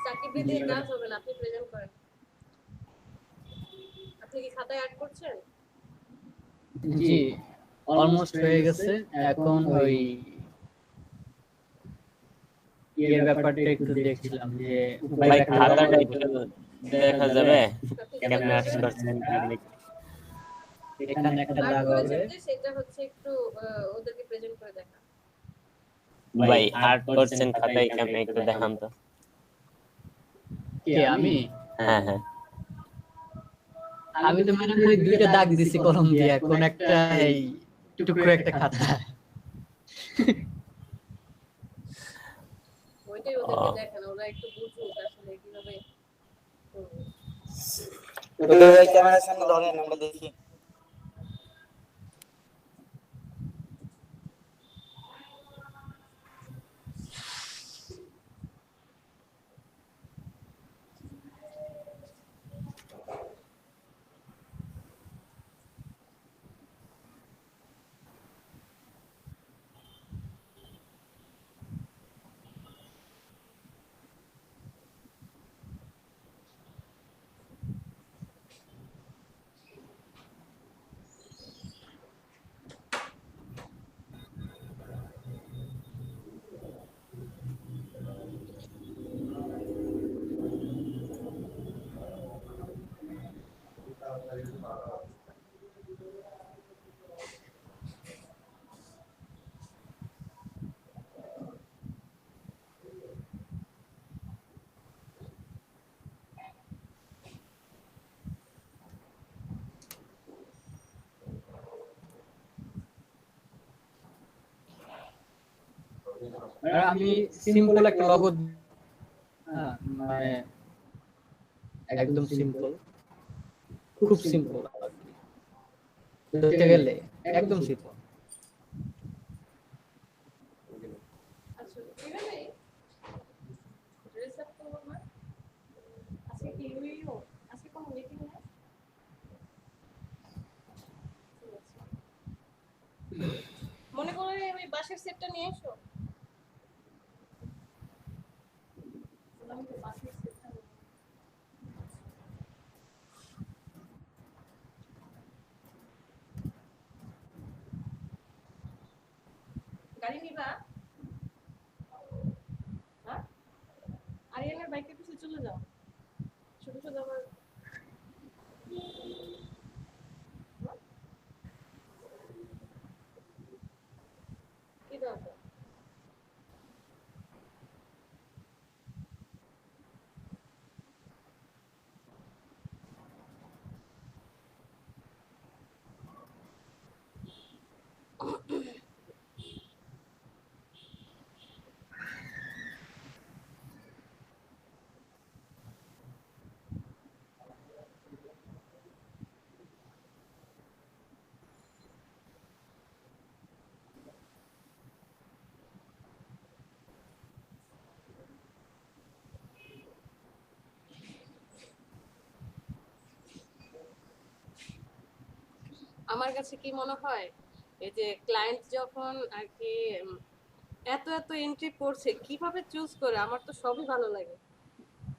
সাকিব দিয়ে কাজ হবে না, আপনি প্রেজেন্ট করেন। আপনি কি খাতায় অ্যাড করছেন? জি অলমোস্ট হয়ে গেছে। এখন ওই ইয়ের ব্যাপারটা একটু দেখছিলাম যে ভাই উপরে খাতাটা একটু দেখা যাবে আপনি কেমন যেটা আর্ট করছেন আপনি? এখানে একটা আর্ট দাগ করেছেন হবে। যে সেটা হচ্ছে একটু ওদেরকে প্রেজেন্ট করে দেখা। ভাই আর্ট করছেন খাতায় কেমন একটু দেখান তো। কে আমি? হ্যাঁ হ্যাঁ আমি তো মানে ওই দুইটা দাগ দিছি কলম দিয়ে, কোন একটা এই টুকরো একটা খাতা। ওইটাই ওদেরকে দেখান, ওরা একটু বুঝুক আসলে কিভাবে করবে। ওদের ক্যামেরার সামনে ধরেন আমরা দেখি। আর আমি সিম্পল একটা লোগো, মানে একদম সিম্পল, খুব সিম্পল ধরতে গেলে একদম সিম্পল। আচ্ছা এখানে ড্রেস আপ করবো না, আজকে কি ইউইও, আজকে কোনো মিটিং না। মনে করে ওই বাসের সেটটা নিয়ে এসো। আমি তো বাসের সেটটা নেব। গাড়ি নিবা? হ্যাঁ আরিয়ানের বাইকের পিছনে চলে যাও, ছোট ছোট আবার আমার কাছে কি মনে হয়, এই যে ক্লায়েন্ট যখন আর কি এত এত এন্ট্রি পড়ছে কিভাবে চুজ করে, আমার তো সবই ভালো লাগে।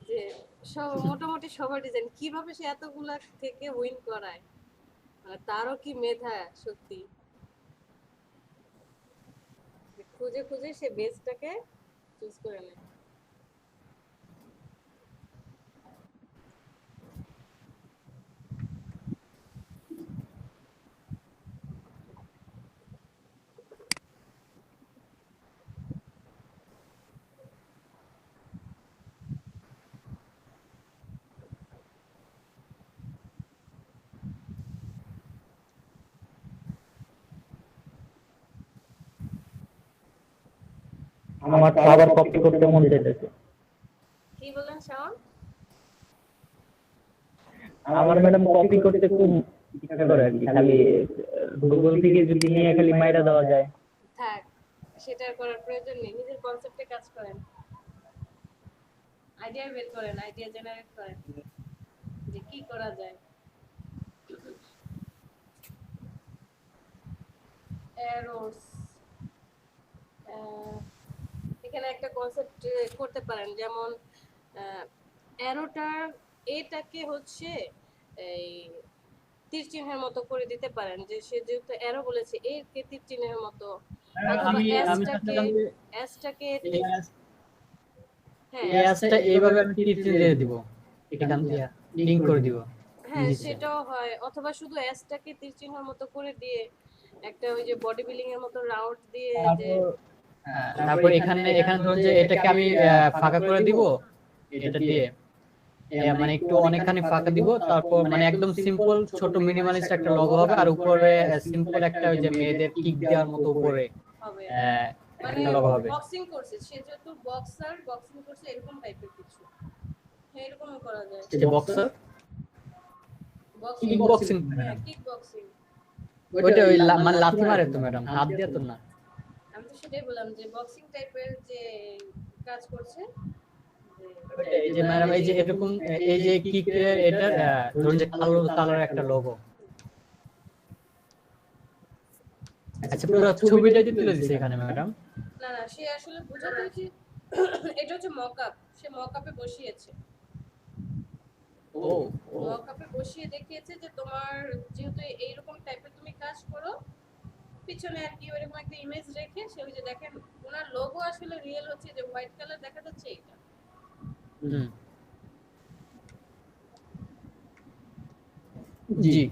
যে সব মোটামুটি সবার ডিজাইন কিভাবে সে এতগুলা থেকে উইন করায়, মানে তারও কি মেধা সত্যি, খুঁজে খুঁজে সে বেস্টটাকে চুজ করে নেয়। আমার তো আবার কপি করতে মন চাইতেছে। কি বললেন শাওন? আমার ম্যাডাম কপি করতে খুব ইচ্ছা করে আর কি, খালি গুগল থেকে যদি নিয়ে খালি মাইরা দেওয়া যায়। থাক, সেটা আর করার প্রয়োজন নেই, নিজের কনসেপ্টে কাজ করেন, আইডিয়া বের করেন, আইডিয়া জেনারেট করেন যে কি করা যায়। এরোস, এখানে একটা কনসেপ্ট করতে পারেন, যেমন অ্যারোটার এটাকে হচ্ছে এই তীর চিহ্নের মতো করে দিতে পারেন, যে সে যেহেতু অ্যারো বলেছে এর কে তীর চিহ্নের মতো, অথবা আমি আমি এসটাকে চাচ্ছিলাম যে এসটাকে এই হ্যাঁ অ্যাসটা এইভাবে আমি তীর চিহ্ন দিয়ে দিব, এখান দিয়ে লিংক করে দিব হ্যাঁ নিচে। সেটাও হয়, অথবা শুধু এসটাকে তীর চিহ্নের মতো করে দিয়ে একটা ওই যে বডি বিল্ডিং এর মতো রাউন্ড দিয়ে যে তারপর তারপর এখানে এখানে ধরুন যে এটাকে আমি ফাঁকা করে দিব, এটা দিয়ে মানে একটু অনেকখানি ফাঁকা দিব, তারপর মানে একদম সিম্পল ছোট মিনিমালিস্ট একটা লোগো হবে, আর উপরে সিম্পল একটা ওই যে মেয়েদের কিক দেওয়ার মতো উপরে হবে, আহ, মানে একটা লোগো হবে। বক্সিং করছে সে, যেহেতু বক্সার বক্সিং করছে এরকম টাইপের কিছু, হ্যাঁ এরকমও করা যায়। এই যে বক্সার বক্সিং, কিক বক্সিং, হ্যাঁ কিক বক্সিং, ওইটা ওই মানে লাথি মারে তো ম্যাডাম, হাত দিয়ে তো না। আমি তো সেটাই বললাম যে বক্সিং টাইপের যে কাজ করছে, এই যে ম্যাডাম এই যে এরকম এই যে কিক এটা ধরুন যে কালো কালার একটা লোগো। আচ্ছা পুরো ছবিটাই তুলে দিছে এখানে ম্যাডাম। না না সে আসলে বোঝাতে হচ্ছে এটা হচ্ছে মকআপ, সে মকআপে বসিয়েছে, ও মকআপে বসিয়ে দেখিয়েছে যে তোমার যেহেতু এইরকম টাইপের তুমি কাজ করো, পিছনে আর কি ওইরকম একটা ইমেজ রেখে সে ওই যে দেখেন ওনার লোগো আসলে রিয়েল হচ্ছে যে হোয়াইট কালার দেখা যাচ্ছে এটা। হুম জি।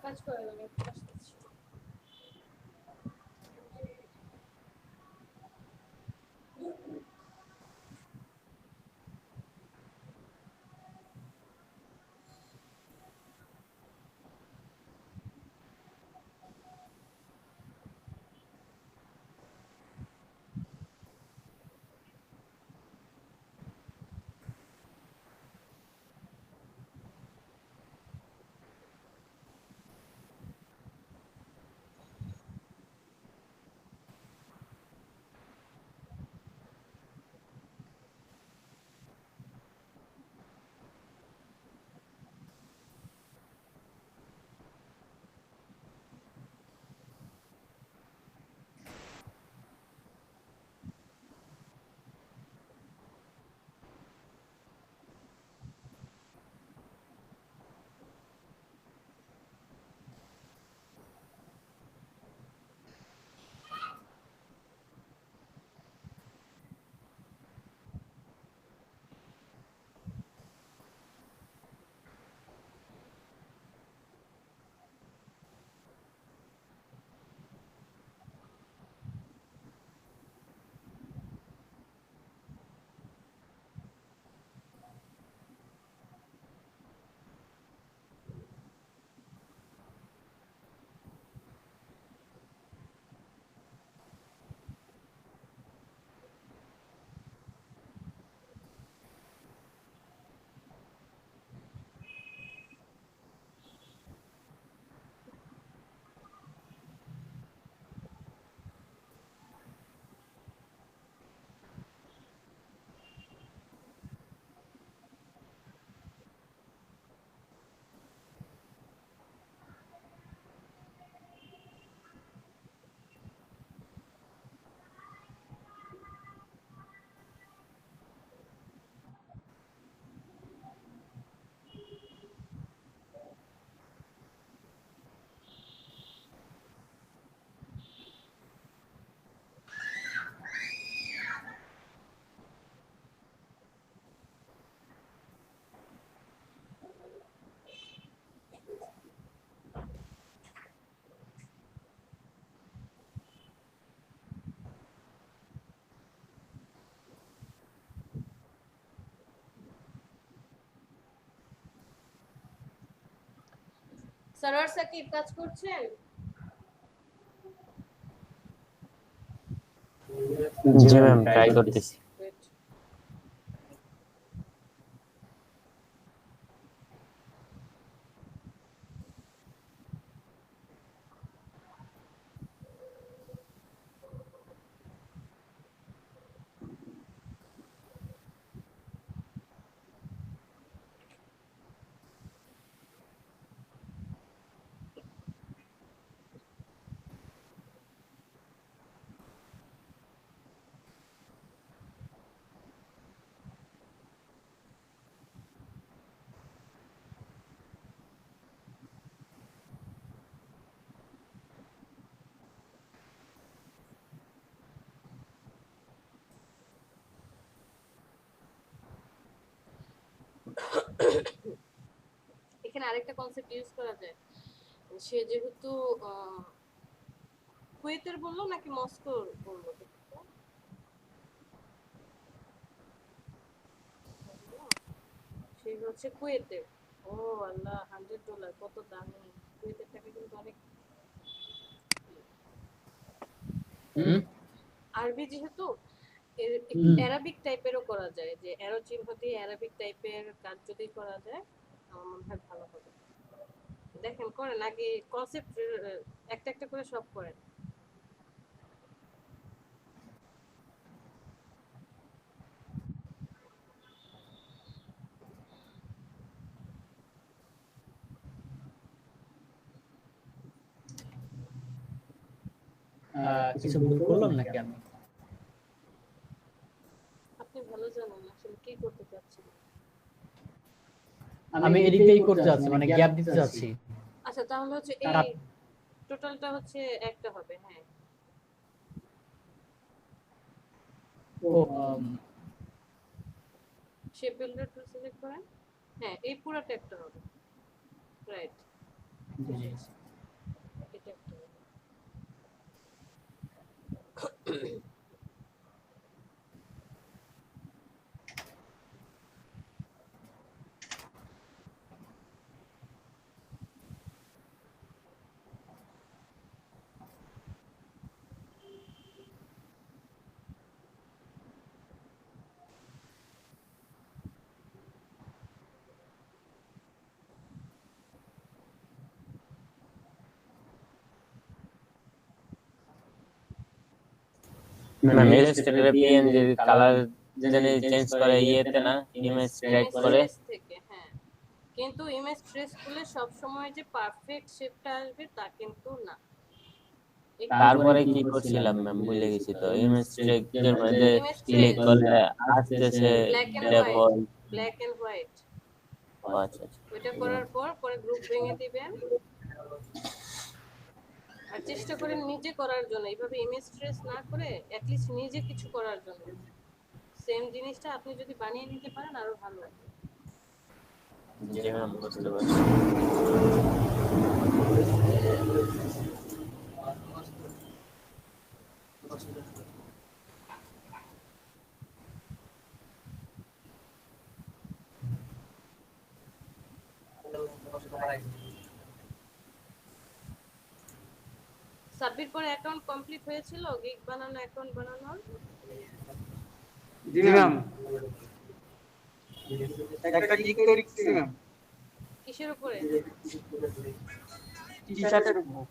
কাজ করে আমি আসতেছি। সারোয়ার সাকিব কাজ করছেন? জি ম্যাম, ট্রাই করতেছি। Great. এখানে আরেকটা কনসেপ্ট ইউজ করা যায়। সে যেহেতু কুয়েতের বললো নাকি মস্কোর বললো? সে হচ্ছে কুয়েতের। ও আল্লাহ, $100 কত দামি! কুয়েতের টাকা কিন্তু অনেক। হুম আরবি যেহেতু অ্যারাবিক টাইপেরও করা যায়, যে অ্যারো চিহ্ন দিয়ে অ্যারাবিক টাইপের কাজ যদি করা যায় আমার মনে হয় ভালো হবে। দেখেন করেন, আগে কনসেপ্ট একটা একটা করে সব করেন। কিছু ভুল করলাম নাকি আমি? আপনি ভালো জানেন আসলে কি করতে চাচ্ছেন। আমি এদিকটাই করতে যাচ্ছি, মানে গ্যাপ দিতে যাচ্ছি। আচ্ছা তাহলে হচ্ছে এই তার- টোটালটা হচ্ছে একটা হবে। হ্যাঁ, ও শেপ বিল্ডার টুল সিলেক্ট করেন। হ্যাঁ, এই পুরোটা একটা হবে। রাইট, জি। এটা একটা হবে। ম্যাম, ইলাস্ট্রেটরে পিএনজি কালার জানি চেঞ্জ করে ইয়েতে না, ইমেজ ট্র্যাক করে। ট্রেস থেকে, হ্যাঁ, কিন্তু ইমেজ ট্রেস করলে সব সময় যে পারফেক্ট শেপটা আসবে তা কিন্তু না। তারপরে কি করছিলাম ম্যাম, ভুলে গেছি তো। ইমেজ ট্র্যাকের মধ্যে ইমেজ ক্লিক ট্রেস করলে আসতেছে black and white, default. Black and white. আচ্ছা আচ্ছা। ওইটা করার পর পরে গ্রুপ ভেঙে দিবেন। আর চেষ্টা করেন নিজে করার জন্য, এইভাবে ইমেজ ট্রেস না করে অ্যাটলিস্ট নিজে কিছু করার জন্য। সেম জিনিসটা আপনি যদি বানিয়ে নিতে পারেন আরো ভালো। জি ম্যাম, বুঝতে পারছি। সাবমিট করে অ্যাকাউন্ট কমপ্লিট হয়েছিল? গিগ বানানো, অ্যাকাউন্ট বানানোর? জি ম্যাম, একটা ক্লিক করেছি ম্যাম। কিসের উপরে? টি শার্টের উপর।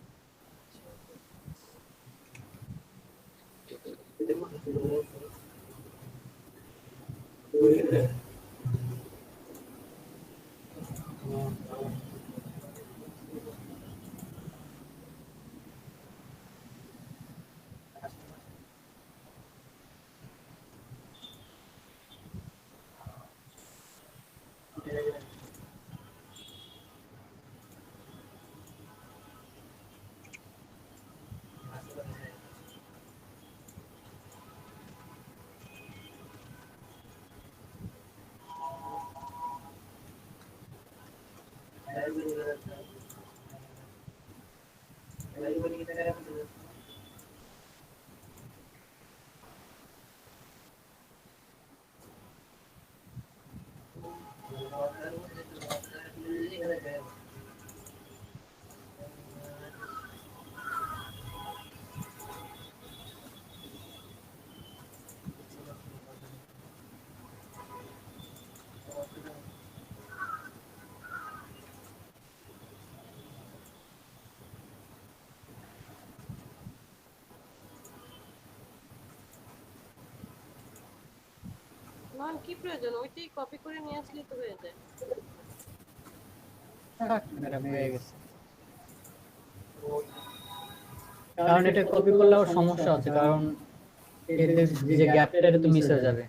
তখন কি প্রয়োজন, ওইটাই কপি করে নিয়ে আসলেই তো হয়ে যায়। থাক, এটা হয়ে গেছে। কারণ এটা কপি করলে আবার সমস্যা আছে, কারণ এতে যে গ্যাপটা এটা তো মিস হয়ে যাবে।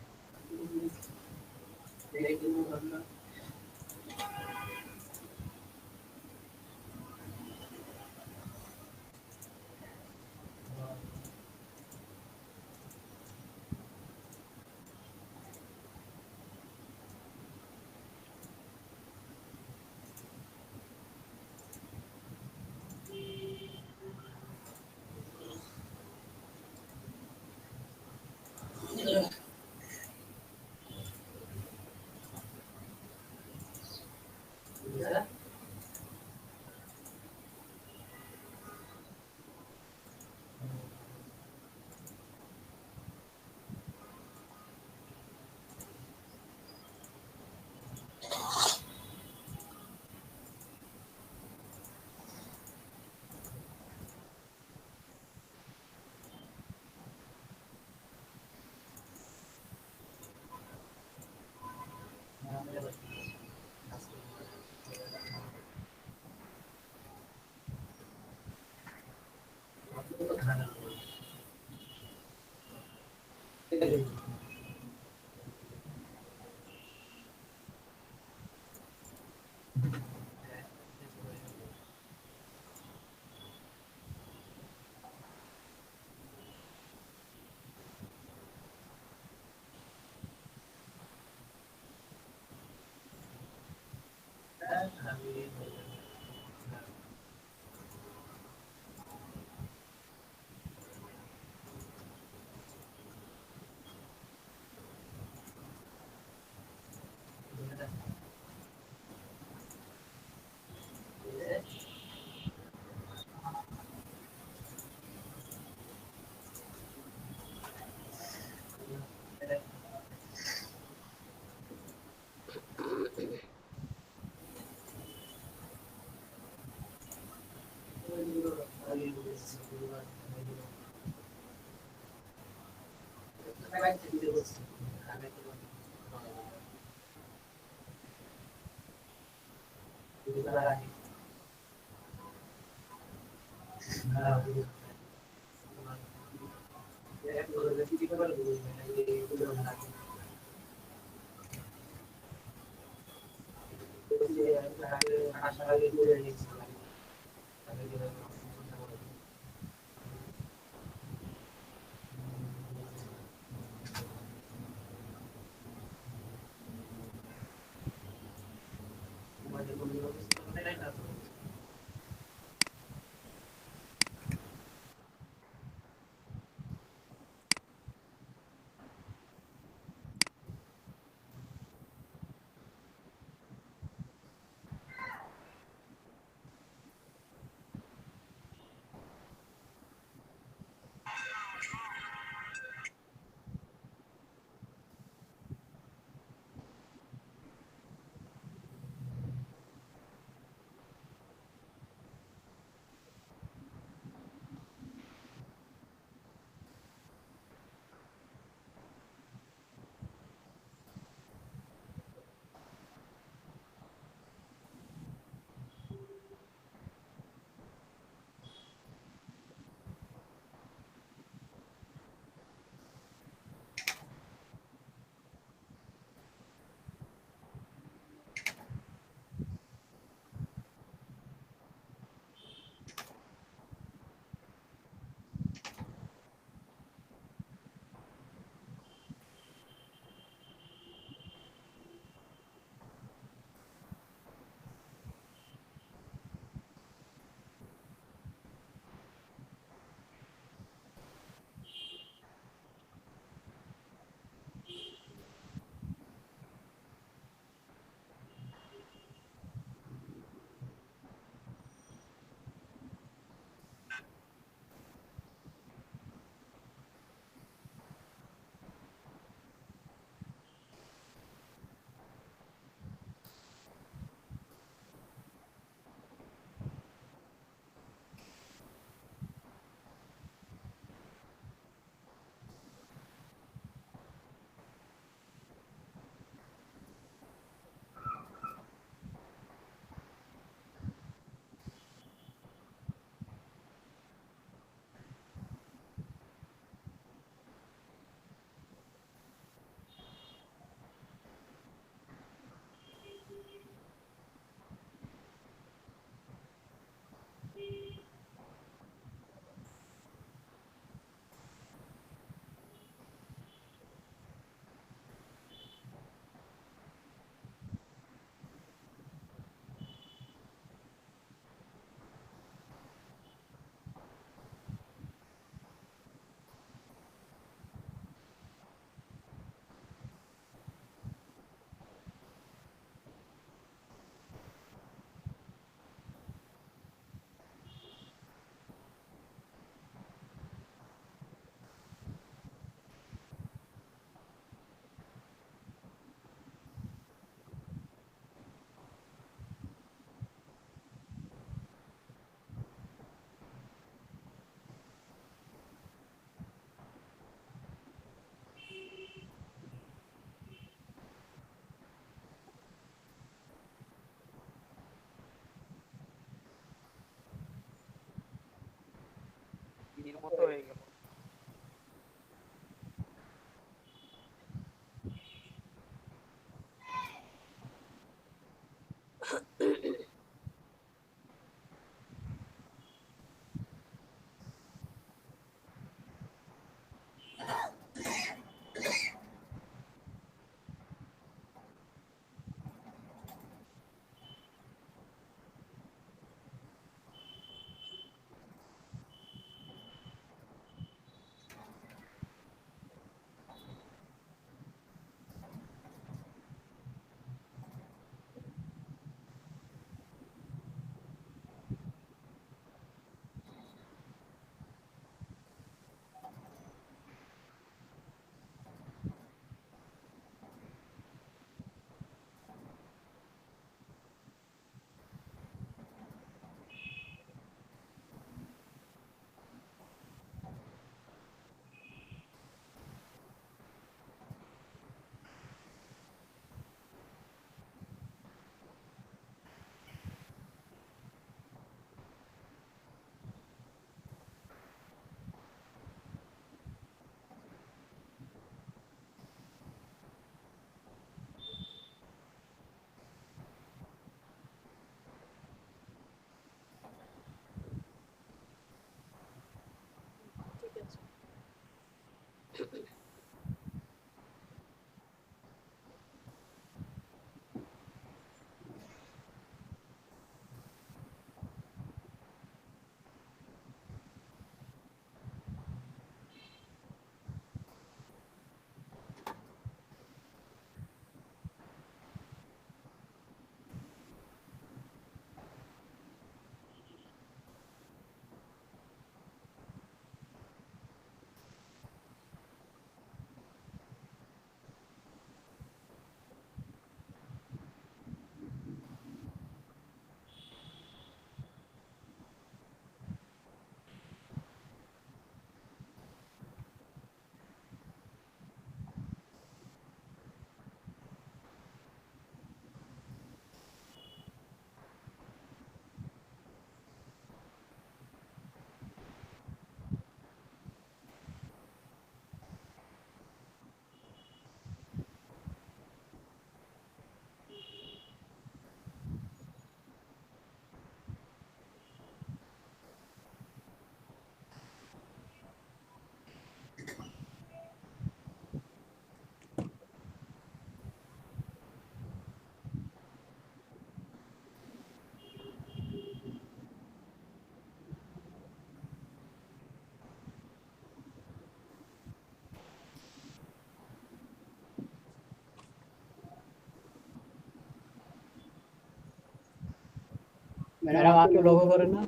ম্যাডাম আপনি লক্ষ্য করেন না?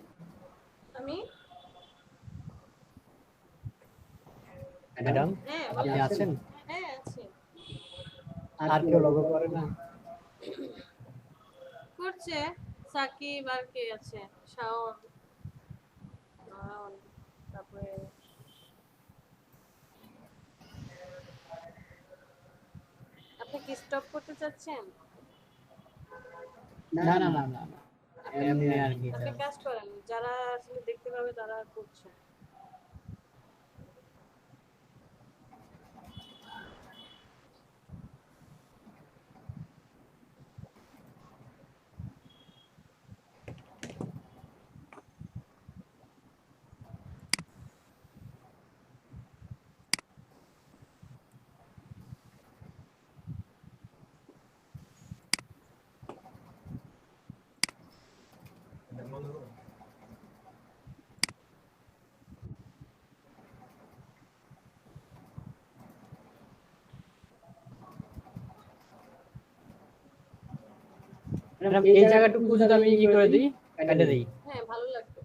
আমি ম্যাডাম হ্যাঁ আপনি বলেন। আছেন? হ্যাঁ আছি। আর কেউ লক্ষ্য করে না? করছে সাকিব আর কে আছে, শাওন, নয়ন, তারপরে আপনি কি স্টপ করতে চাচ্ছেন? না না না না না, এমনি আর কি। আপনি কাজ করেন, যারা আসলে দেখতে পাবে তারা করছে। ম্যাডাম এই জায়গাটুকু যদি আমি ই করে দিই, কেটে দিই। হ্যাঁ ভালো লাগবে।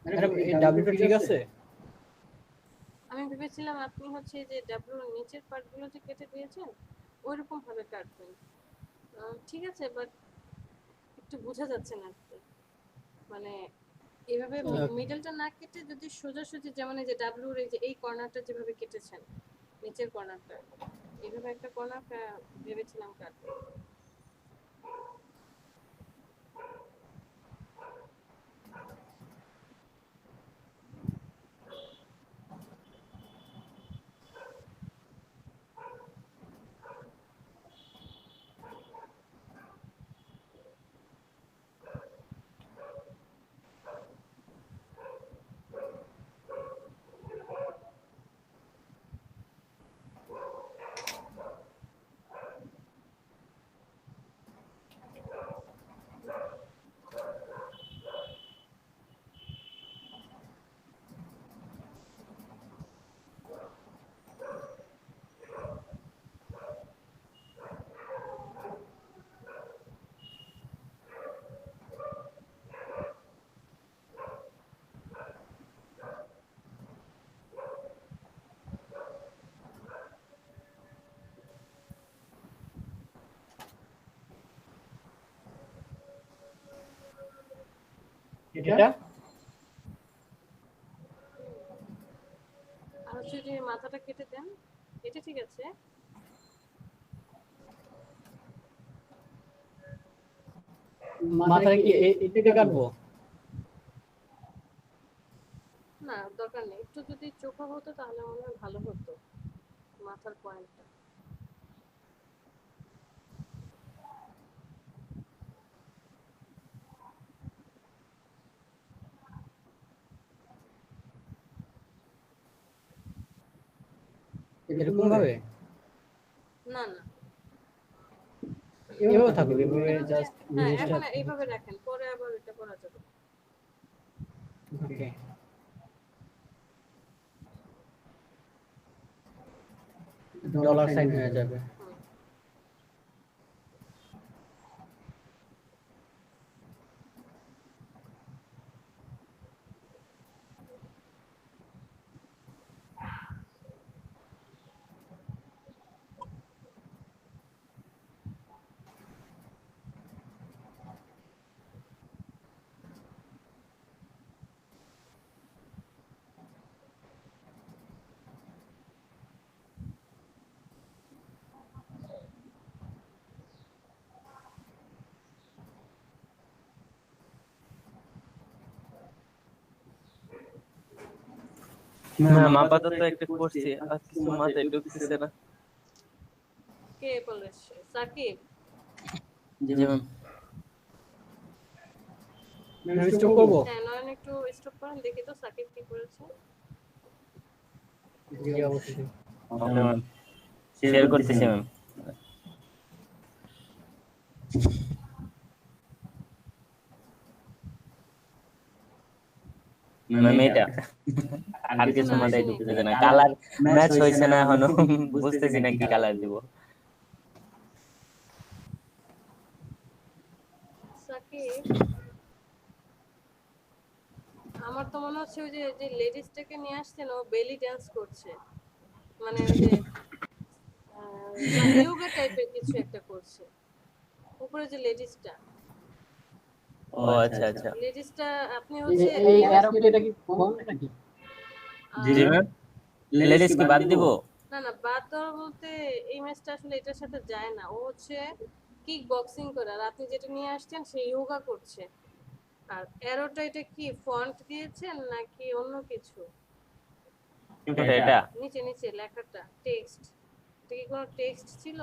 ম্যাডাম এই ডাব্লিউটা ঠিক আছে? আমি ভেবেছিলাম আপনি হচ্ছে যে ডাব্লুর নিচের পার্টগুলো যে কেটে দিয়েছেন ওইরকম ভাবে কাটবেন। ঠিক আছে, বাট একটু বোঝা যাচ্ছে না আর কি। মানে এভাবে মিডলটা না কেটে যদি সোজাসুজি, যেমন এই যে ডাব্লুর এই যে এই কর্নারটা যেভাবে কেটেছেন, নিচের কর্নারটা এইভাবে একটা কর্নার ভেবেছিলাম কাটবো। এটা আর হচ্ছে যে মাথাটা কেটে দেন, এটা ঠিক আছে। মাথাটা কি এটা কাটবো? না দরকার নেই, একটু যদি চোখা হতো তাহলে মনে হয় ভালো হতো মাথার পয়েন্টটা। এরকম ভাবে? না না, এভাবে থাকবে, এভাবে এটা হচ্ছে, জাস্ট হ্যাঁ জিনিসটা। এখন এইভাবে রাখেন, পরে আবার এটা করা যাবে। ওকে, ডলার সাইন হয়ে যাবে। হুম। ম্যাম আপাতত একটা করছি, আর কিছু মাথায় ঢুকতেছে না। কে বলে? সাকিব? জি ম্যাম। আমি স্টপ করবো? হ্যাঁ, নয়ন একটু স্টপ করেন, দেখি তো সাকিব কি করেছে। জি অবশ্যই। ওকে ম্যাম, শেয়ার করতেছি ম্যাম। ম্যাম এটা আর কিছু না, মাথায় আসেনি। ঢুকতেছে না, কালার ম্যাচ হয়েছে না এখনো, বুঝতেছি না কি কালার দিব। সাকিব, আমার তো মনে হচ্ছে ওই যে যে লেডিসটাকে নিয়ে আসছেন ও বেলি ডান্স করছে, মানে ওই যে ইয়োগা টাইপের কিছু একটা করছে উপরে যে লেডিসটা। ও আচ্ছা আচ্ছা। লেডিসটা আপনি হচ্ছে এই অ্যারো কি এটা কি কোন নাকি? জি ম্যাম। লেডিস কি বাদ দিব? না না, বাদ দেওয়া বলতে এই ম্যাচটা আসলে এটার সাথে যায় না। ও হচ্ছে কিক বক্সিং করে, আর আপনি যেটা নিয়ে আসছেন সে ইয়োগা করছে। আর অ্যারোটা এটা কি ফন্ট দিয়েছেন নাকি অন্য কিছু? কোনটা এটা? নিচে নিচে লেখাটা টেক্সট, এটা কি কোনো টেক্সট ছিল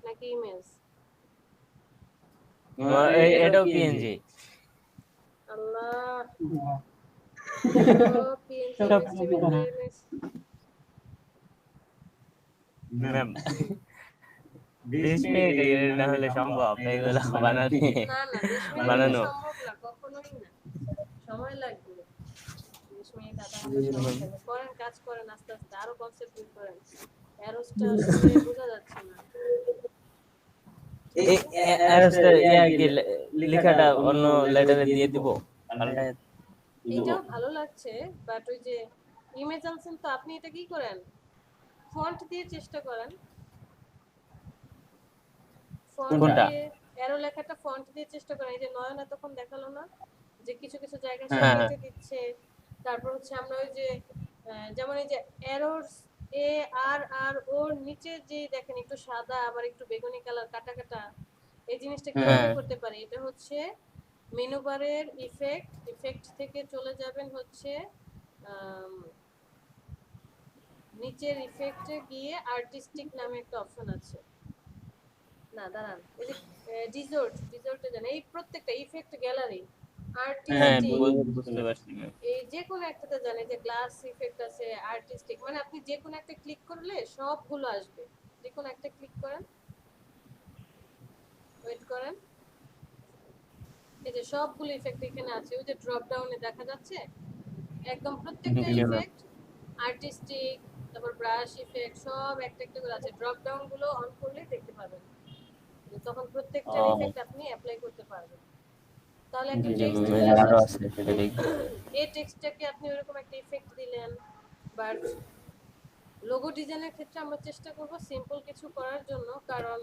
নাকি ইমেজ? এটাও পিএনজি। আল্লাহ, পিএনজি সব ম্যাম 20 মিনিট না হলে সম্ভব এগুলো বানানো না না, 20 মিনিট বানানো। সম্ভব না, কখনোই না, সময় লাগবে। 20 মিনিট আধা ঘন্টা সময় লাগবে। করেন, কাজ করেন, আস্তে আস্তে আরো কনসেন্ট্রেট করেন। অ্যারোসটা আসলে বোঝা যাচ্ছে না। অ্যারোস্টার ইয়া কি লেখাটা অন্য লেটারে দিয়ে দিব? পাল্টায় দিব? এটাও ভালো লাগছে, বাট ওই যে ইমেজ আনছেন তো আপনি, এটা কি করেন, ফন্ট দিয়ে চেষ্টা করেন। ফন্ট কোনটা? দিয়ে অ্যারো লেখাটা ফন্ট দিয়ে চেষ্টা করেন। এই যে নয়ন এতক্ষণ দেখালো না যে কিছু কিছু জায়গায় সে হ্যাঁ, কেটে দিচ্ছে। তারপর হচ্ছে আমরা ওই যে যেমন এই যে অ্যারোস এ আর আর ওর নিচে যে দেখেন একটু সাদা আবার একটু বেগুনি কালার কাটা কাটা, এই জিনিসটা কিভাবে হ্যাঁ। করতে পারি? এটা হচ্ছে মেনু বারের ইফেক্ট থেকে চলে যাবেন হচ্ছে আম, নিচের ইফেক্টে গিয়ে আর্টিস্টিক নামে একটা অপশন আছে। না দাঁড়ান, এই যে ডিজর্টে যান, এই প্রত্যেকটা ইফেক্ট গ্যালারি হ্যাঁ, আর্টিস্টিক, বুঝতে পারছি না। এই যে কোনো একটাতে জানে যে গ্লাস ইফেক্ট আছে, আর্টিস্টিক, মানে আপনি যে কোনো একটা ক্লিক করলে সবগুলো আসবে। যে কোনো একটা ক্লিক করেন, ওয়েট করেন, এই যে সবগুলো ইফেক্ট এখানে আছে, ওই যে ড্রপ ডাউনে দেখা যাচ্ছে একদম প্রত্যেকটা জি ম্যাম। ইফেক্ট আর্টিস্টিক, তারপর ব্রাশ ইফেক্ট সব একটা একটা করে আছে। ড্রপ ডাউন গুলো অন করলে দেখতে পাবেন, তখন প্রত্যেকটার ও ইফেক্ট আপনি অ্যাপ্লাই করতে পারবেন। তাহলে একটা জি টেক্সট ম্যাম, চলে আরো এসেছে, আছে সেটা দেখি। এই টেক্সটটাকে আপনি ওরকম একটা ইফেক্ট দিলেন। বাট লোগো ডিজাইনের ক্ষেত্রে আমরা চেষ্টা করব সিম্পল কিছু করার জন্য, কারণ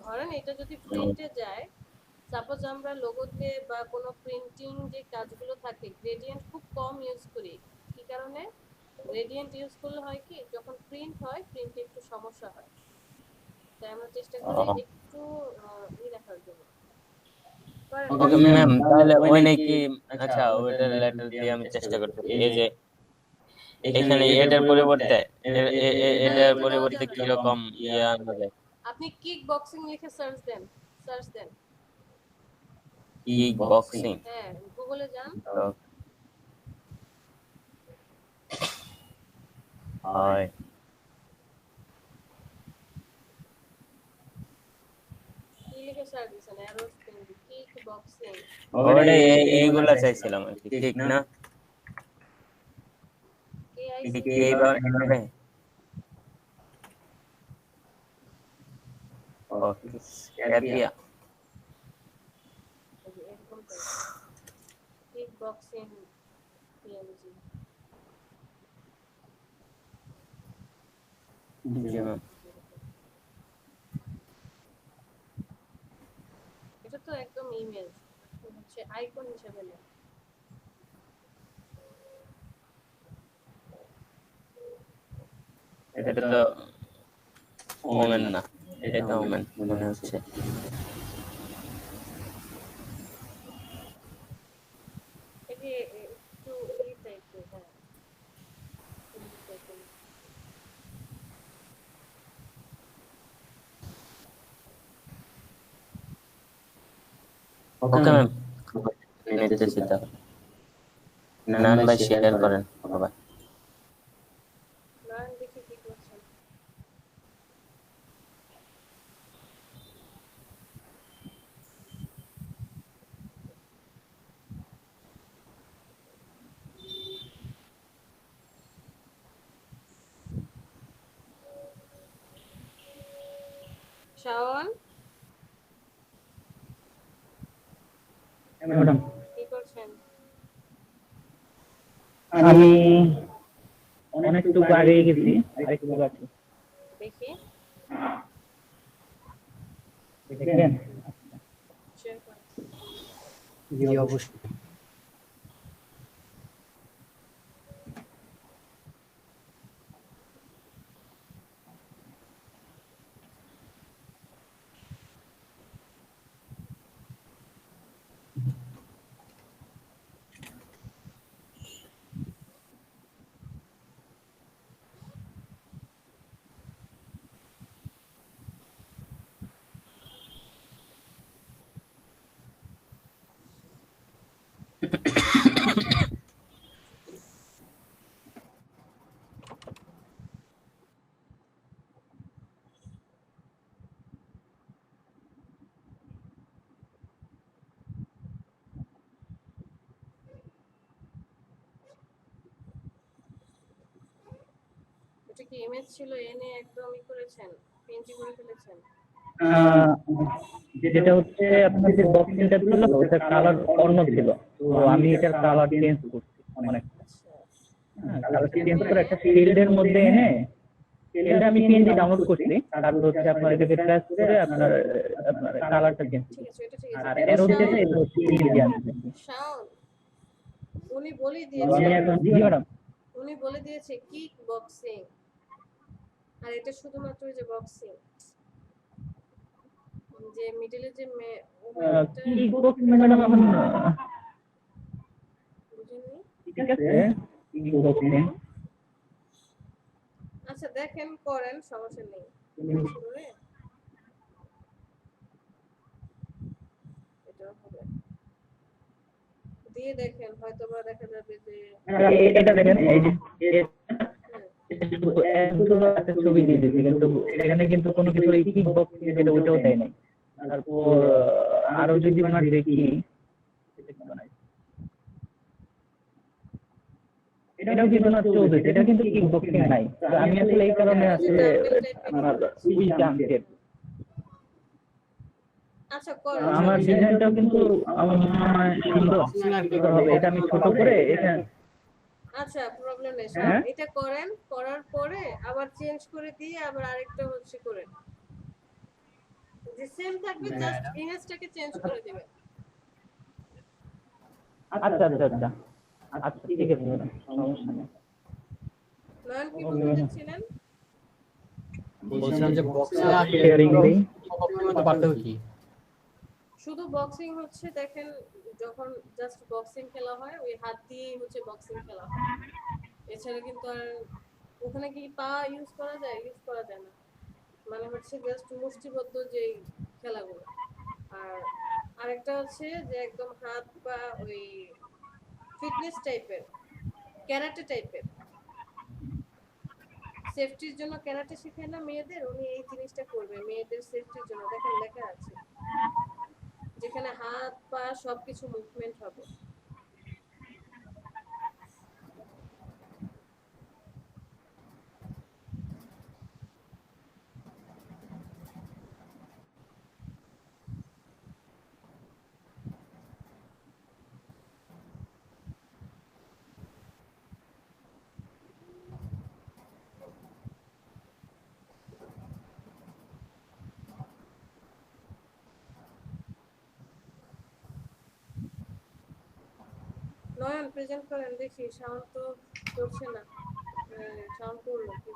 ধরেন এটা যদি প্রিন্টে যায়, সাপোজ আমরা লোগোতে বা কোনো প্রিন্টিং যে কাজগুলো থাকে গ্রেডিয়েন্ট খুব কম ইউজ করি। কি কারণে? গ্রেডিয়েন্ট ইউজ করলে হয় কি, যখন প্রিন্ট হয় প্রিন্টে একটু সমস্যা হয়। তাই আমরা চেষ্টা করি ও একটু রাখার জন্য। করেন, ওকে কাজ ম্যাম, করেন। তাহলে ওই নাকি আচ্ছা ওইটার লেটার দিয়ে আমি চেষ্টা করতেছি। এই যে এখানে এটার পরিবর্তে এটার এটা দেওয়া পরিবর্তে যাবে। কিরকম ইয়ে আনবো যায়? আপনি কিক বক্সিং লিখে সার্চ দেন, সার্চ দেন। Kick boxing. হ্যাঁ, গুগলে যান। হয় কি লিখে সার্চ দিছেন? Arrow spin kick boxing. ওরে এইগুলা চাইছিলাম আর কি, ঠিক না? কে এটা আইসি? কি এইবার হবে? ও ক্যাপিয়া। এরকম টাইপ কিক বক্সিং পিএনজি। জি ম্যাম। এটা তো একদম ইমেজ, হচ্ছে আইকন হিসেবে নেয়। এটা তো ওমেন না, এটা তো ওমেন মনে হচ্ছে। এটা একটু এই টাইপের, হ্যাঁ এই টাইপের। ওকে ম্যাম, নিতেছি তো। নান ভাই শেয়ার করেন বাবা। নয়ন দেখি কি করছেন। শাওন ম্যাডাম, কি করছেন? আমি অনেকটুকু আগে গেছি, আরেকটু আছে দেখি, দেখেন। শেয়ার করেন। জি অবশ্যই। এটা কি ইমেজ ছিল এনে একদমই করেছেন, পেন্টি করে ফেলেছেন? আহ, যেটা হচ্ছে আপনার যে বক্সিংটা ছিল ওটার কালার অন্য ছিল, তো আমি এটার কালার চেঞ্জ করছি অনেক। আচ্ছা কালার চেঞ্জ করে একটা শিল্ডের মধ্যে এনে, শিল্ডে আমি পিএনজি ডাউনলোড করছি, তারপর হচ্ছে আপনার এটাকে ট্রেস করে আপনার আপনার কালারটা চেঞ্জ ঠিক করছি। আছে, এটা ঠিক আছে। আর কিন্তু এর হচ্ছে শাওন, এটা হচ্ছে ইন্ডিয়ান। শাওন উনি বলেই আমি দিয়েছে, এখন জি ম্যাডাম। উনি বলে দিয়েছে কিক বক্সিং, আর এটা শুধুমাত্র ওই যে বক্সিং, যে মিডলে যে ওমেনটা, কি বক্সিং ম্যাডাম এখন বুঝেননি? ঠিক আছে, কি বক্সিং আচ্ছা দেখেন, করেন, সমস্যা নেই। ইমেজ করে এটা হবে, দিয়ে দেখেন, হয়তো বা দেখা যাবে যে এটা দেখেন, এই যে হুম, দুটো একটা ছবি দিয়ে দিয়েছে, কিন্তু এখানে কিন্তু কোনো কিছু এই কিক বক্সিং যেটা ওইটাও দেয় নাই। তারপর আরো যদি আমরা দেখি, এটাও কিন্তু না চলতেছে, এটা কিন্তু কিক বক্সিং নাই। তো আমি আসলে এই কারণে এটা যে আসলে ডাম্বেল টাইপের আমার খুবই চান্সের, আচ্ছা করেন, আমার সমস্যা নেই। ডিজাইনটাও কিন্তু আমার মনে হয় সুন্দর হবে। এটা আমি ছোট করে এটা, আচ্ছা প্রবলেম নেই, হ্যাঁ এটা করেন, করার পরে আবার চেঞ্জ করে দিয়ে আবার আরেকটা হচ্ছে করেন, যে সেম থাকবে, জাস্ট ইমেজটাকে চেঞ্জ করে দিবেন। আচ্ছা আচ্ছা আচ্ছা আচ্ছা ঠিক আছে ম্যাডাম, সমস্যা নেই। নয়ন কি বলতে চাচ্ছিলেন? বলছিলাম যে বক্সিং আর শেয়ারিং দিই। বক্সিং মধ্যে পার্থক্য কি? শুধু বক্সিং হচ্ছে দেখেন, যখন জাস্ট বক্সিং খেলা হয় ওই হাত দিয়েই হচ্ছে বক্সিং খেলা হয়, এছাড়া কিন্তু আর ওখানে কি পা ইউজ করা যায়? ইউজ করা যায় না, মানে হচ্ছে জাস্ট মুষ্টিবদ্ধ যে খেলাগুলো। আর আরেকটা হচ্ছে যে একদম হাত পা ওই ফিটনেস টাইপের, ক্যারাটে টাইপের, সেফটির জন্য ক্যারাটে শেখায় না মেয়েদের, উনি এই জিনিসটা করবে মেয়েদের সেফটির জন্য, দেখেন লেখা আছে, যেখানে হাত পা সবকিছু মুভমেন্ট হবে। নয়ন প্রেজেন্ট করেন দেখি, সাউন্ড তো করছে না, সাউন্ড করলো কি?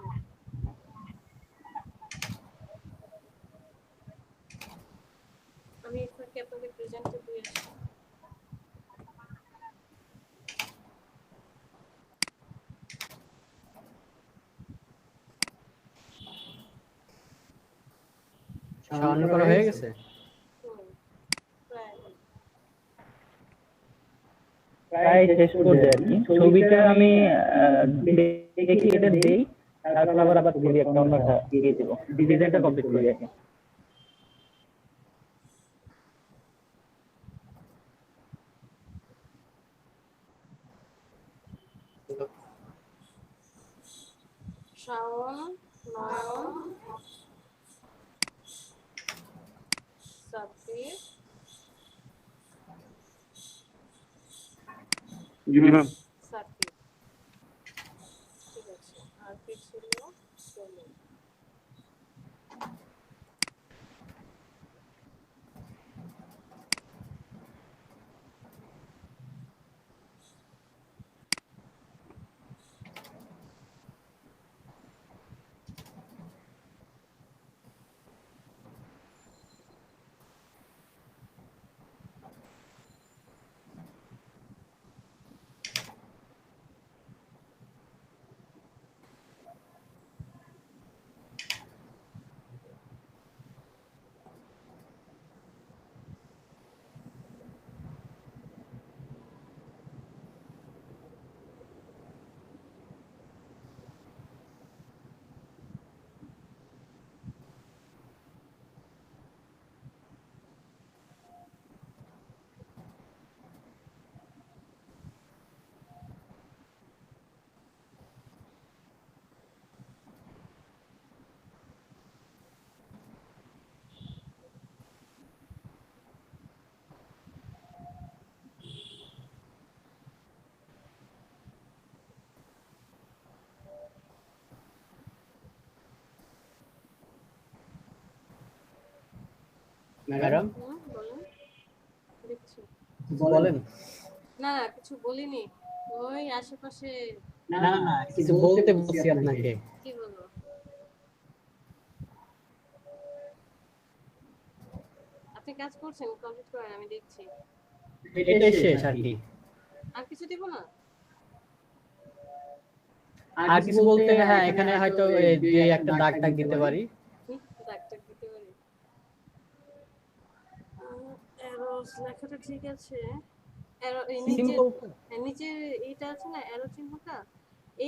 আমি এখানে আপনাদের প্রেজেন্টে দিয়ে আসি। সাউন্ড করা হয়ে গেছে? হুম, প্রায় প্রায় শেষ পর্যায়ে আর কি। ছবিটা আমি দেখি, এটা দেই, তারপর আবার আবার ছবি একটা অন্যটা দিয়ে দেবো, ডিজাইনটা কমপ্লিট করি আর কি। শাওন, নয়ন, সাব্বির, জি ম্যাম। সাকিব, ঠিক আছে, আর কি ছিল? সলিম। ম্যাডাম বলেন, দেখছি। বলেন। না না কিছু বলিনি, ওই আশেপাশে। না না না, কিছু বলতে বলছি আপনাকে। কি বলবো? আপনি কাজ করছেন, কমপ্লিট করেন, আমি দেখছি। এটাই শেষ আর কি। আর কিছু দিব না? আর কিছু বলতে হ্যাঁ, এখানে হয়তো এই দুই একটা দাগ টাগ দিতে পারি। দাগ টাগ দিতে পারি। অ্যারোস লেখাটা ঠিক আছে। অ্যারো এই নিচে, সিম্পল। নিচে এইটা আছে না অ্যারো চিহ্নটা,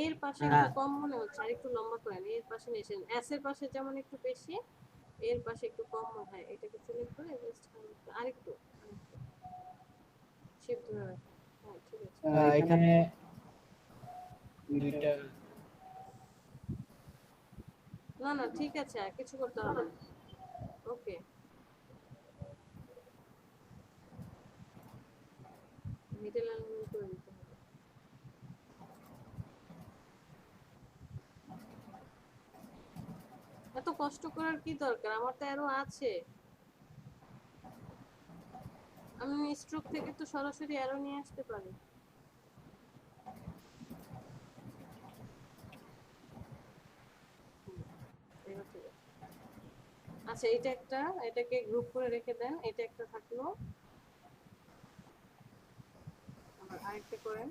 এর পাশে একটু হ্যাঁ কম মনে হচ্ছে, আর একটু লম্বা করেন। এর পাশে নিয়েছেন, এস এর পাশে যেমন একটু বেশি, এর পাশে একটু কম মনে হয়। এটাকে সিলেক্ট করে জাস্ট আরেকটু শিফট ধরে রাখেন। হ্যাঁ ঠিক আছে। এখানে দুইটা। না না ঠিক আছে, আর কিছু করতে হবে না। ওকে, মিডল অ্যালাইনমেন্ট করে দিতে হবে। এত কষ্ট করার কি দরকার, আমার তো আরো আছে। আমি স্ট্রোক থেকে তো সরাসরি অ্যারো নিয়ে আসতে পারি। এবার ঠিক আছে। আচ্ছা এটা একটা, এটাকে গ্রুপ করে রেখে দেন। এটা একটা থাকলো, আবার আরেকটা করেন।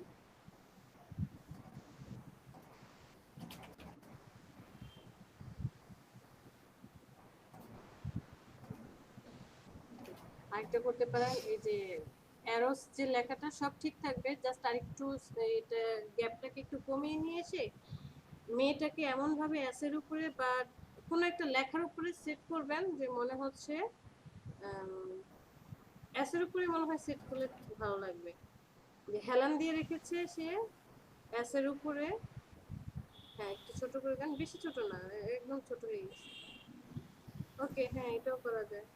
আরেকটা করতে পারেন, এই যে অ্যারোস যে লেখাটা সব ঠিক থাকবে, জাস্ট আরেকটু এটা গ্যাপটাকে একটু কমিয়ে নিয়ে এসে মেয়েটাকে এমন ভাবে এসের উপরে বা কোনো একটা লেখার উপরে সেট করবেন যে মনে হচ্ছে এসের উপরে মনে হয় সেট করলে ভালো লাগবে। যে হেলান দিয়ে রেখেছে সে এসের উপরে। হ্যাঁ একটু ছোট করে দেন, বেশি ছোট না, একদম ছোট হয়ে গেছে। ওকে হ্যাঁ এটাও করা যায়,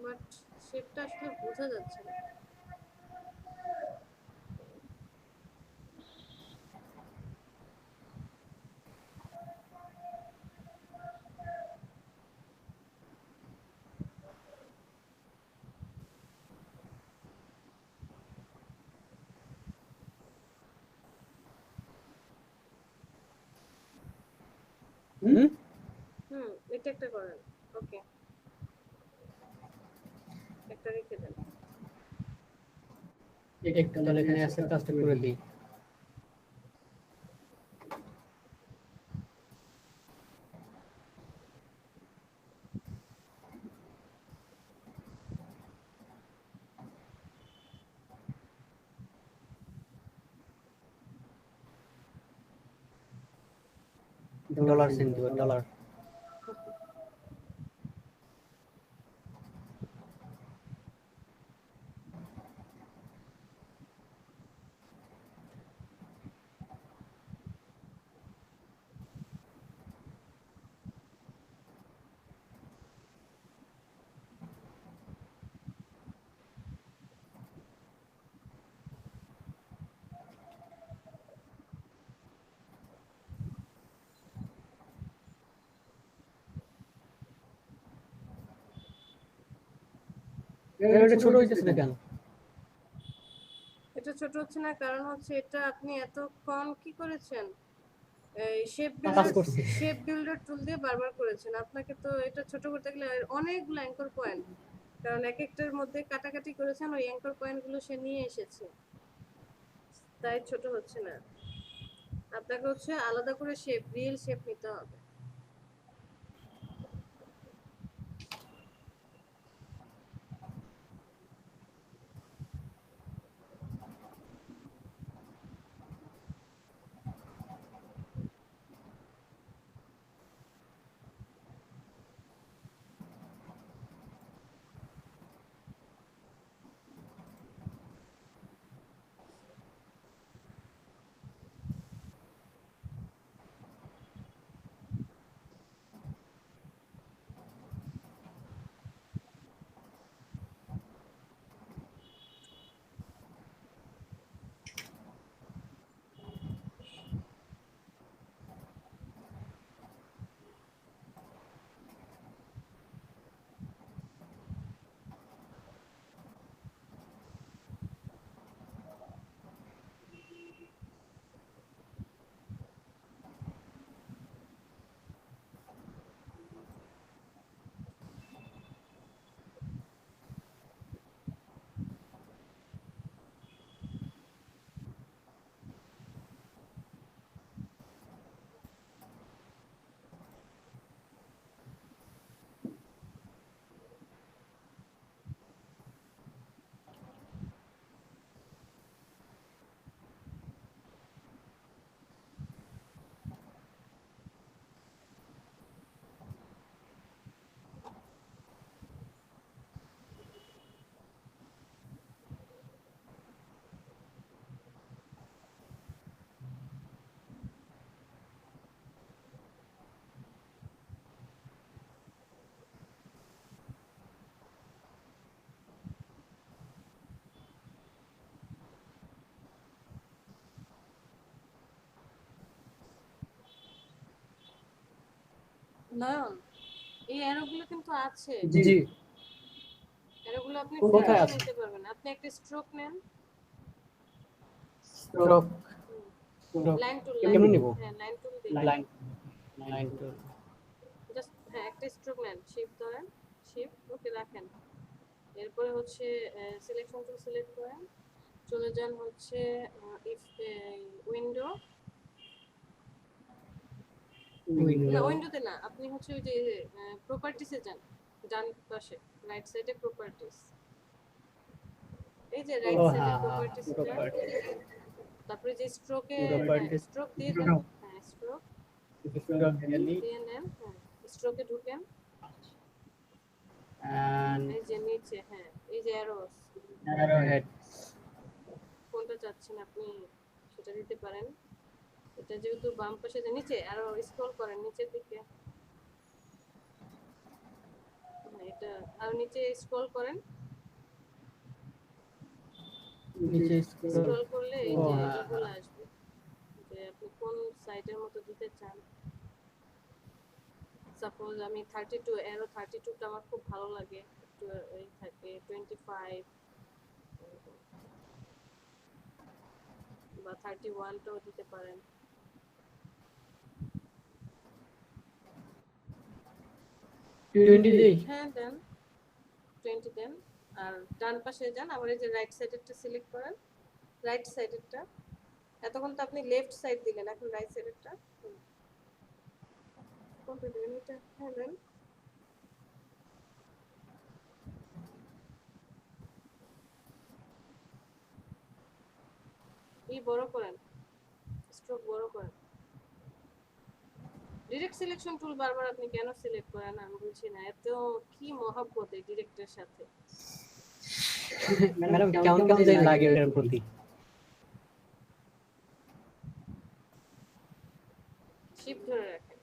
বাট শেপটা আসলে বোঝা যাচ্ছে না। হুম। এটা একটা করেন। ওকে, একটা রেখে দেন। একটু তাহলে এখানে অ্যাসেট কাজটা করে দিই। ডলার সেন্ড দিব, ডলার। এটা ছোট হইতেছে না কেন? এটা ছোট হচ্ছে না কারণ হচ্ছে এটা আপনি এতক্ষণ কি করেছেন, এই কাজ করছি। শেপ বিল্ডার টুল দিয়ে বারবার করেছেন। আপনাকে তো এটা ছোট করতে গেলে অনেকগুলো অ্যাঙ্কর পয়েন্ট, কারণ এক একটার মধ্যে কাটাকাটি করেছেন, ওই অ্যাঙ্কর পয়েন্টগুলো সে নিয়ে এসেছে, তাই ছোট হচ্ছে না। আপনাকে হচ্ছে আলাদা করে শেপ, রিয়েল শেপ নিতে হবে। নয়ন, এই অ্যারোগুলো কিন্তু আছে, জি অ্যারোগুলো আপনি কোথায় ফ্রিতেও আছে? নিতে পারবেন। আপনি একটা স্ট্রোক নেন, স্ট্রোক স্ট্রোক লাইন টুল, কেমন নিব? হ্যাঁ লাইন টুল দিন, লাইন লাইন টু জাস্ট হ্যাঁ একটা স্ট্রোক নেন, শিফট ধরেন, শিফট ওকে রাখেন। এরপরে হচ্ছে সিলেকশন টুল সিলেক্ট করেন, চলে যান হচ্ছে ইফ উইন্ডো, না উইন্ডো উইন্ডোতে না, আপনি হচ্ছে ওই যে প্রপার্টিসে যান, ডান পাশে রাইট সাইডে প্রপার্টিস, এই যে রাইট ও সাইডে হ্যাঁ হ্যাঁ প্রপার্টিসে যান, প্রপার্টি তারপরে যে স্ট্রোকে, প্রপার্টি স্ট্রোক দিয়ে দেন, হ্যাঁ স্ট্রোক স্ট্রোক ভ্যালি দিয়ে নেন, হ্যাঁ স্ট্রোকে ঢুকেন, এন্ড এই যে নিচে, হ্যাঁ এই যে অ্যারোস, অ্যারোহেড কোনটা চাচ্ছেন আপনি সেটা দিতে পারেন। এটা যেহেতু বাম পাশে, যে নিচে আরো স্ক্রল করেন নিচের দিকে, হ্যাঁ, এটা আরো নিচে স্ক্রল করেন, নিচে স্ক্রল করলে এই ও যে হ্যাঁ এগুলো আসবে, যে আপনি কোন সাইটের মতো দিতে চান। সাপোজ আমি 32, অ্যারো 32টা আমার খুব ভালো লাগে, একটু এই থাকে 25 বা 31টাও দিতে পারেন। 20 দেই হ্যাঁ দেন, 20 দেন। আর ডান পাশে যান, আবার এই যে রাইট সাইডেরটা সিলেক্ট করেন, রাইট সাইডেরটা, এতক্ষণ তো আপনি লেফট সাইড দিলেন, এখন রাইট সাইডেরটা কোনটা দিবেন, এটা হ্যাঁ দেন। বড় করেন, স্ট্রোক বড় করেন। ডিরেক্ট সিলেকশন টুল বারবার আপনি কেন সিলেক্ট করেন আমি বুঝি না, এত কি মহব্বত এই ডিরেক্টের সাথে। ম্যাডাম কেমন কেমন জানি লাগে এটার প্রতি। শিফট ধরে রাখেন,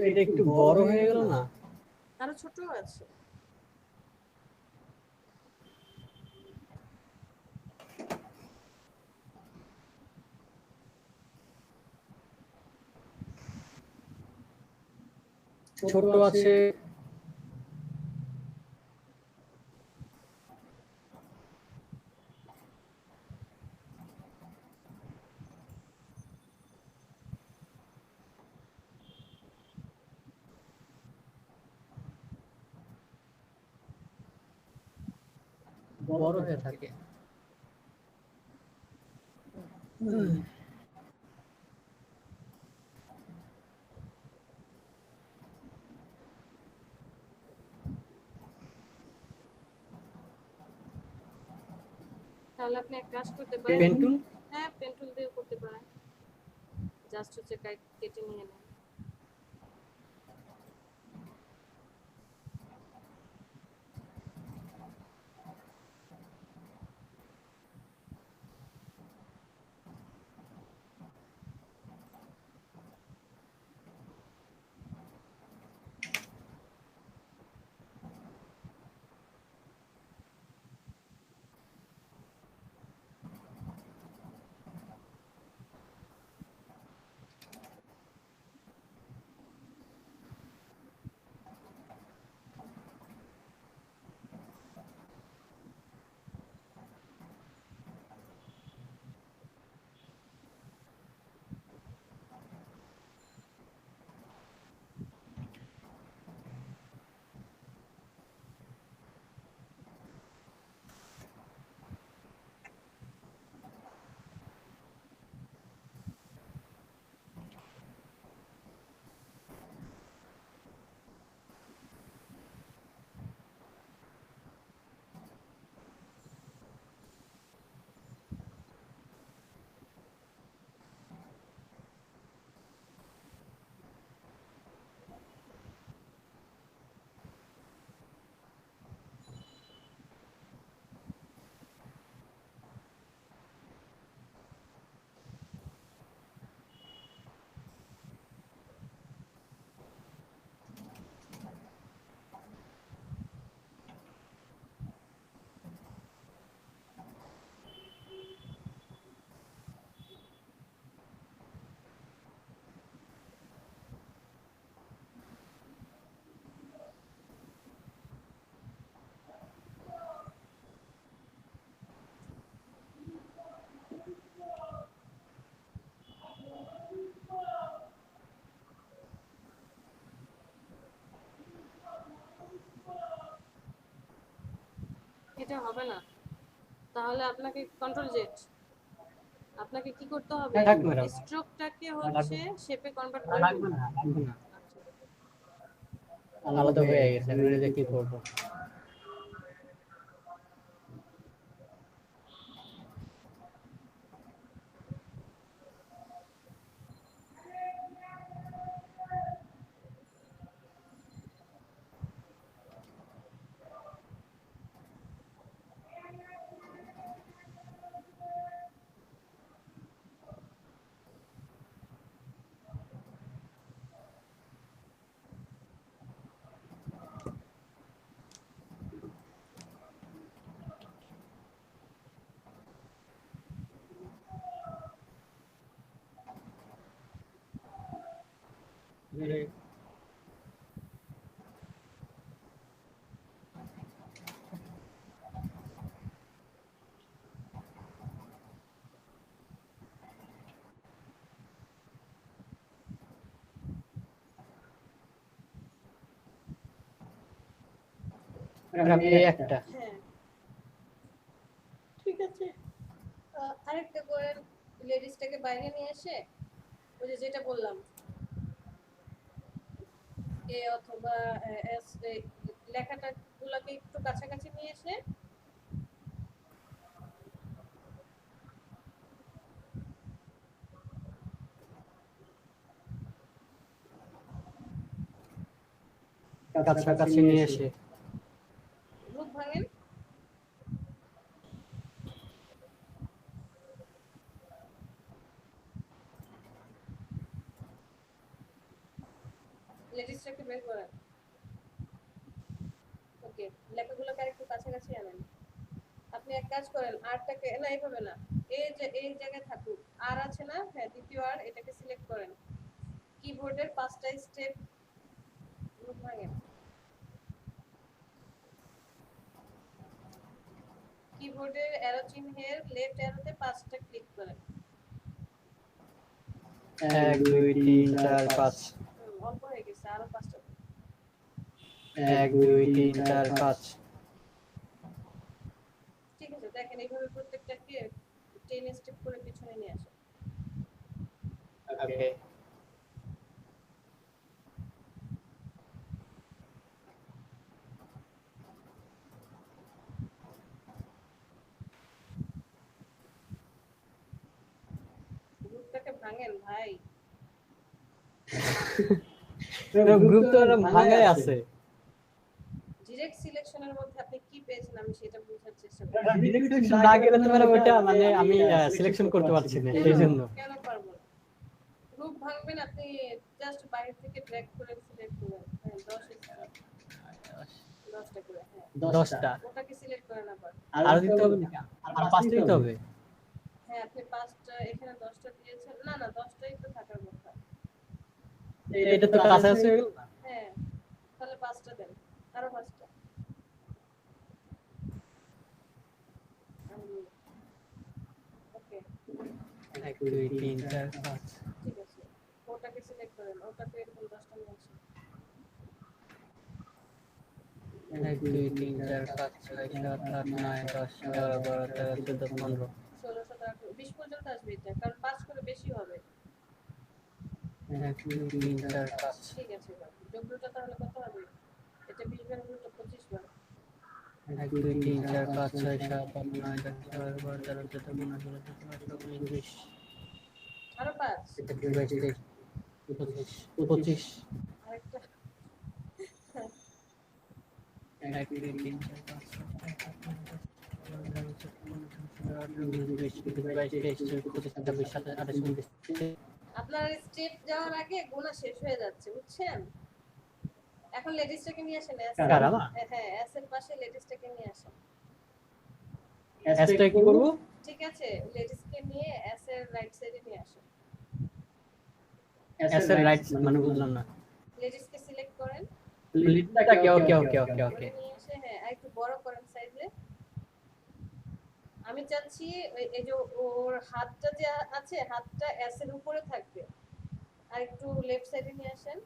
এটা একটু বড় হয়ে গেল না? আরো ছোট আছে। ছোট আছে বড় হয়ে থাকে। তাহলে আপনি এক কাজ করতে পারেন, পেন টুল হ্যাঁ পেন টুল দিয়ে করতে পারেন, জাস্ট হচ্ছে কেটে নিয়ে নেন। এটা হবে না, তাহলে আপনাকে কন্ট্রোল জেড, আপনাকে কি করতে হবে, থাক ম্যাডাম, স্ট্রোকটাকে হচ্ছে শেপে কনভার্ট করে লাগবে না, লাগবে না, আলাদা হয়ে গেছে, আমি এটা দিয়ে কি করবো? ম্যাডাম এই একটা, হ্যাঁ ঠিক আছে। আরেকটা করেন, লেডিসটাকে বাইরে নিয়ে এসে ওই যে যেটা বললাম এ অথবা এস, লেখাটা গুলাকে একটু কাছাকাছি নিয়ে এসে কাছাকাছি নিয়ে এসে গ্রুপ ভাঙেন, লেডিসটাকে বের করেন। ওকে, লেখাগুলোকে আরেকটু কাছাকাছি আনেন। আপনি এক কাজ করেন, আরটাকে না এইভাবে না, এই যে এই জায়গায় থাকুক, আর আছে না, হ্যাঁ দ্বিতীয় আর, এটাকে সিলেক্ট করেন। কিবোর্ডের 5টা স্টেপ গ্রুপ ভাঙেন, কিবোর্ডের অ্যারো চিহ্নের লেফট অ্যারোতে 5টা ক্লিক করেন। 1 2 3 4 5, অল্প হয়ে গেছে, আরো 5টা। 1 2 3 4 5। ঠিক আছে, দেখেন এইভাবে প্রত্যেকটাকে 10 স্টেপ করে পিছনে নিয়ে আসেন। ওকে, গ্রুপটাকে ভাঙেন ভাই। গ্রুপ তো ভাঙাই আছে। ডিরেক্ট সিলেকশনের মধ্যে আপনি কি পেয়েছেন আমি সেটা বোঝার চেষ্টা করি। সিলেকশন না গেলে তো ম্যাডাম ওটা মানে আমি সিলেকশন করতে পারছি না, সেই জন্য। কেন পারবো না? গ্রুপ ভাঙবেন আপনি, জাস্ট বাইরে থেকে ড্র্যাগ করে সিলেক্ট করবেন। হ্যাঁ 10টা করে, হ্যাঁ 10টা ওটাকে সিলেক্ট করেন আবার। আর দিতে হবে না, আর 5টা দিতে হবে। হ্যাঁ আপনি 5টা, এখানে 10টা দিয়েছেন, না না 10টাই তো থাকার কথা। এটা তো কাছাকাছি হয়ে গেল না? হ্যাঁ তাহলে 5টা দেন, আরো 5টা। ওকে 1 2 3 4 5। ঠিক আছে, ওটাকে সিলেক্ট করেন, ওটাকে এরকম 10টা নিয়ে আসেন। 1 2 3 4 5 6 7 8 9 10 11 12 13 14 15। 16 17 18 20 পর্যন্ত আসবে এটা, কারণ 5 করে বেশি হবে। 1 2 3 4 5। ঠিক আছে, এবার যোগটা তাহলে কত হবে? এটা 20 বার হলো তো 25 বার। 1 2 3 4 5 6 7 8 9 10 11 12 13 14 15 16 17 18 19 20। আরো 5, এটা 22 23 25 25। আরেকটা 1 2 3 4 5 6 7 8 9 10 11 12 13 14 15 16 17 18 19 20 21 22 23 24 25 26 27 28 29। আপনার স্টেপ যাওয়ার আগে গোনা শেষ হয়ে যাচ্ছে, বুঝছেন? এখন লেডিসটাকে নিয়ে আসেন, কার আমার? হ্যাঁ এস এর পাশে লেডিসটাকে নিয়ে আসেন। এসটা কি করব? ঠিক আছে, লেডিসকে নিয়ে এস এর রাইট সাইডে নিয়ে আসেন। এস এর রাইট মানে বুঝলাম না। লেডিসকে সিলেক্ট করেন, লিডটা কি? ওকে ওকে ওকে ওকে। নিয়ে এসে হ্যাঁ একটু বড় করেন সাইজে। আমি চাচ্ছি এই যে ওর হাতটা যে আছে, হাতটা এস এর উপরে থাকবে, আর একটু লেফট সাইডে নিয়ে আসেন।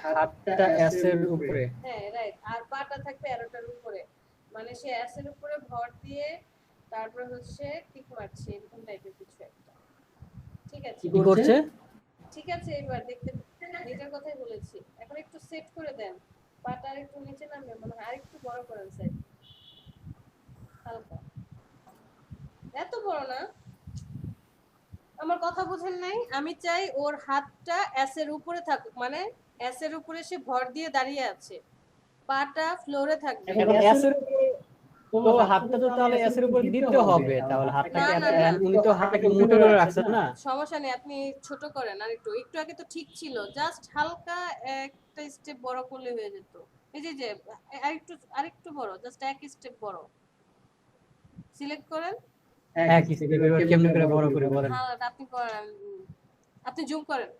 হাতটা এস এর উপরে। হ্যাঁ রাইট, আর পাটা থাকবে অ্যারোটার উপরে। মানে সে অ্যাসের উপরে ভর দিয়ে তারপরে হচ্ছে কিক মারছে এরকম টাইপের কিছু একটা। ঠিক আছে কি করছে? ঠিক আছে, এবার দেখতে এটার কথাই বলেছি। এখন একটু সেট করে দেন, পাটা আর একটু নিচে নামবে, মনে হয় আরেকটু বড় করেন স্যার, হালকা, এত বড় না। আমার কথা বুঝেন নাই? আমি চাই ওর হাতটা এসের উপরে থাকুক, মানে এসের উপরে সে ভর দিয়ে দাঁড়িয়ে আছে, পাটা ফ্লোরে থাকবে। এখন এস এর তো হাতটা তো তাহলে এস এর উপর দিতে হবে, তাহলে হাতটাকে না, না, না। উনি তো হাতটাকে মোটা করে রাখছেন না। সমস্যা নেই, আপনি ছোট করেন আর একটু, একটু আগে তো ঠিক ছিল, জাস্ট হালকা একটা স্টেপ বড় করলে হয়ে যেত। এই যে যে আরেকটু বড়, জাস্ট এক স্টেপ বড় সিলেক্ট করেন। হ্যাঁ, কি এবার কেমনে করে বড় করে বলেন। হ্যাঁ আপনি করেন, আপনি জুম করেন।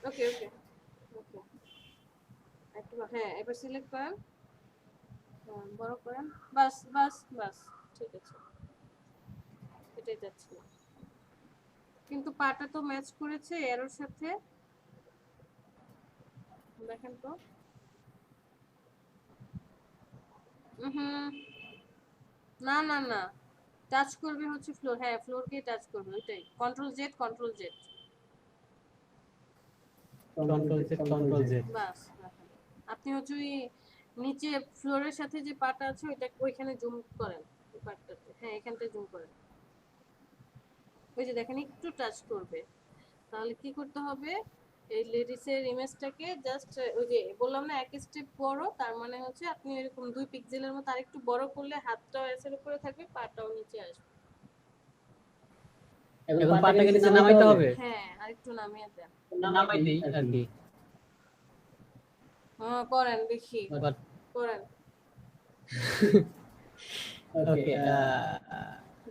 ওকে ওকে ওকে, একটু হ্যাঁ এবার সিলেক্ট করেন, হ্যাঁ, বড় করেন, বাস বাস বাস, ঠিক আছে, এটাই যাচ্ছে। কিন্তু পাটা তো ম্যাচ করেছে এরোর সাথে, দেখেন তো। হুম, না না না, টাচ করবে হচ্ছে ফ্লোর, হ্যাঁ ফ্লোরকে টাচ করবে, ওইটাই, control Z control Z, control Z. বাস রাখেন। আপনি হচ্ছে ওই নিচে ফ্লোরের সাথে যে পাটা আছে ওইটা ওইখানে জুম করেন, ওই পাটটাতে, হ্যাঁ এখানটায় জুম করেন, ওই যে দেখেন একটু টাচ করবে। তাহলে কি করতে হবে, এই লেডিসের ইমেজটাকে জাস্ট ওই যে বললাম না এক স্টেপ বড়, তার মানে হচ্ছে আপনি এরকম 2 পিক্সেলের মতো আরেকটু বড় করলে হাতটাও এসের উপরে থাকবে, পাটাও নিচে আসবে। এখন পাটাকে নিচে নামাইতে হবে। হ্যাঁ আরেকটু নামিয়ে দেন। নামাই দেই আর কি। হ্যাঁ করেন দেখি, বাট করেন। ওকে,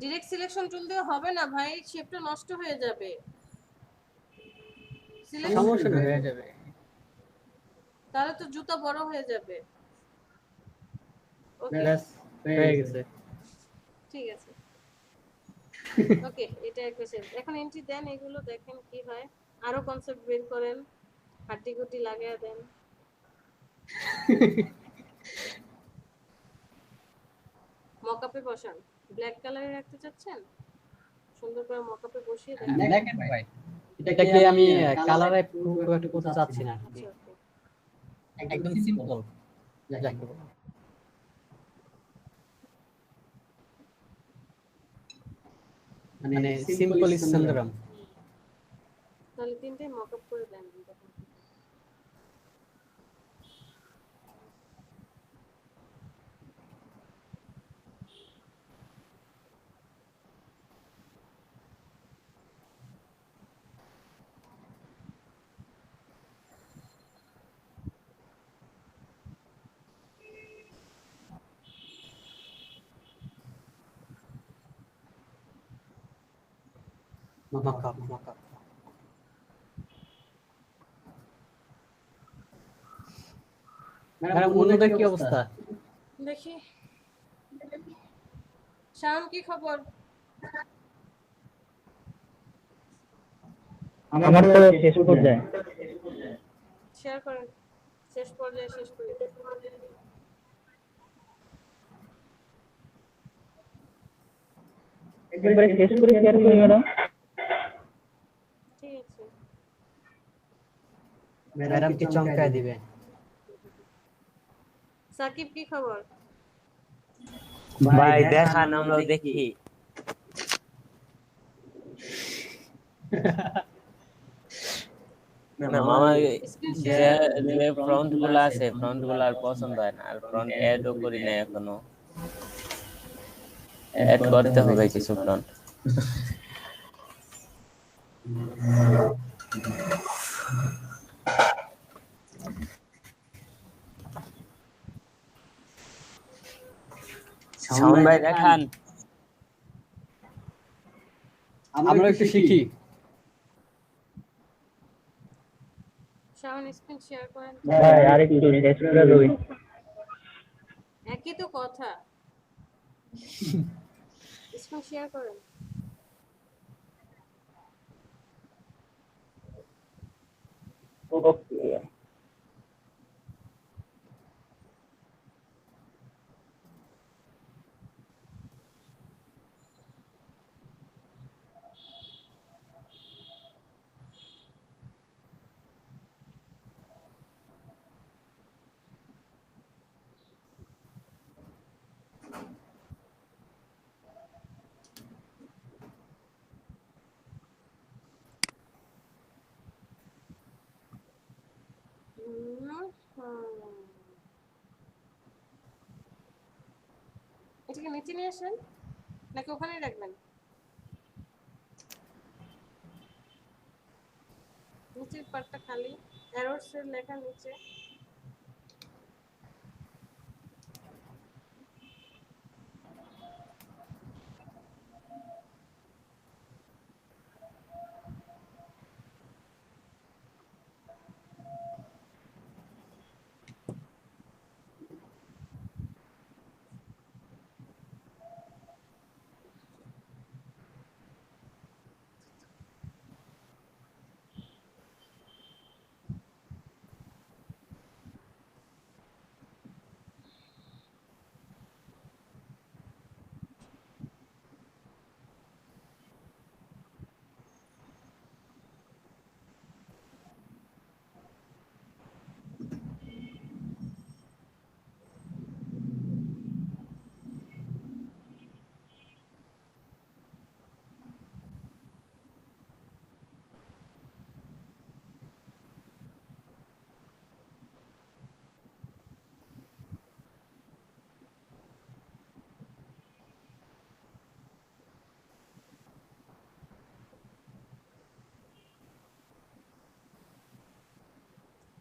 ডিরেক্ট সিলেকশন টুল দিয়ে হবে না ভাই, শেপটা নষ্ট হয়ে যাবে। সমস্যা নেই, হয়ে যাবে। তাহলে তো জুতা বড় হয়ে যাবে। ওকে ব্যাস হয়ে গেছে। ঠিক আছে, ওকে এটা একটা শেপ। এখন এন্ট্রি দেন, এগুলো দেখেন কি হয়, আরো কনসেপ্ট বের করেন, হাড্ডি গুটি লাগিয়ে দেন। মকআপে বসান, ব্ল্যাক কালারে রাখতে চাচ্ছেন, সুন্দর করে মকআপে বসিয়ে দেন। ব্ল্যাক এন্ড হোয়াইট, এটাকে আমি কালারে খুব একটা করতে চাচ্ছি না, আচ্ছা ওকে, একদম সিম্পল যাকে বলে। মানে সিম্পল ইজ সুন্দরম। তাহলে তিনটাই মকআপ করে দেন দেখেন। মাকাপ ম্যাডাম, অন্যদের কি অবস্থা? দেখি শাম কি খবর? আমার তো শেষ পর্যায়ে। শেয়ার করেন, শেষ পর্যায়ে শেষ করে দিন। একবারে শেষ করে শেয়ার করি ম্যাডাম। ঠিক আছে, ম্যাডাম কি চমকায় দিবে। সাকিব কি খবর? ভাই দেখান, আমরা দেখি। না মামা, স্ক্রিন যে শেয়ার। যে ফ্রন্ট গুলো আছে, ফ্রন্ট গুলো আর পছন্দ হয় না, আর ফ্রন্ট এডও করি না এখনো, এড করতে হবে কিছু ফ্রন্ট। শাওন ভাই দেখান। আমরা একটু শিখি। শাওন স্ক্রিন শেয়ার করেন। ভাই আরেকটু শেষ করে দেই। একই তো কথা, স্ক্রিন শেয়ার করেন। ওকে নিচে নিয়ে আসেন নাকি ওখানেই রাখবেন? নিচের পার্টটা খালি, এররস এর লেখা নিচে।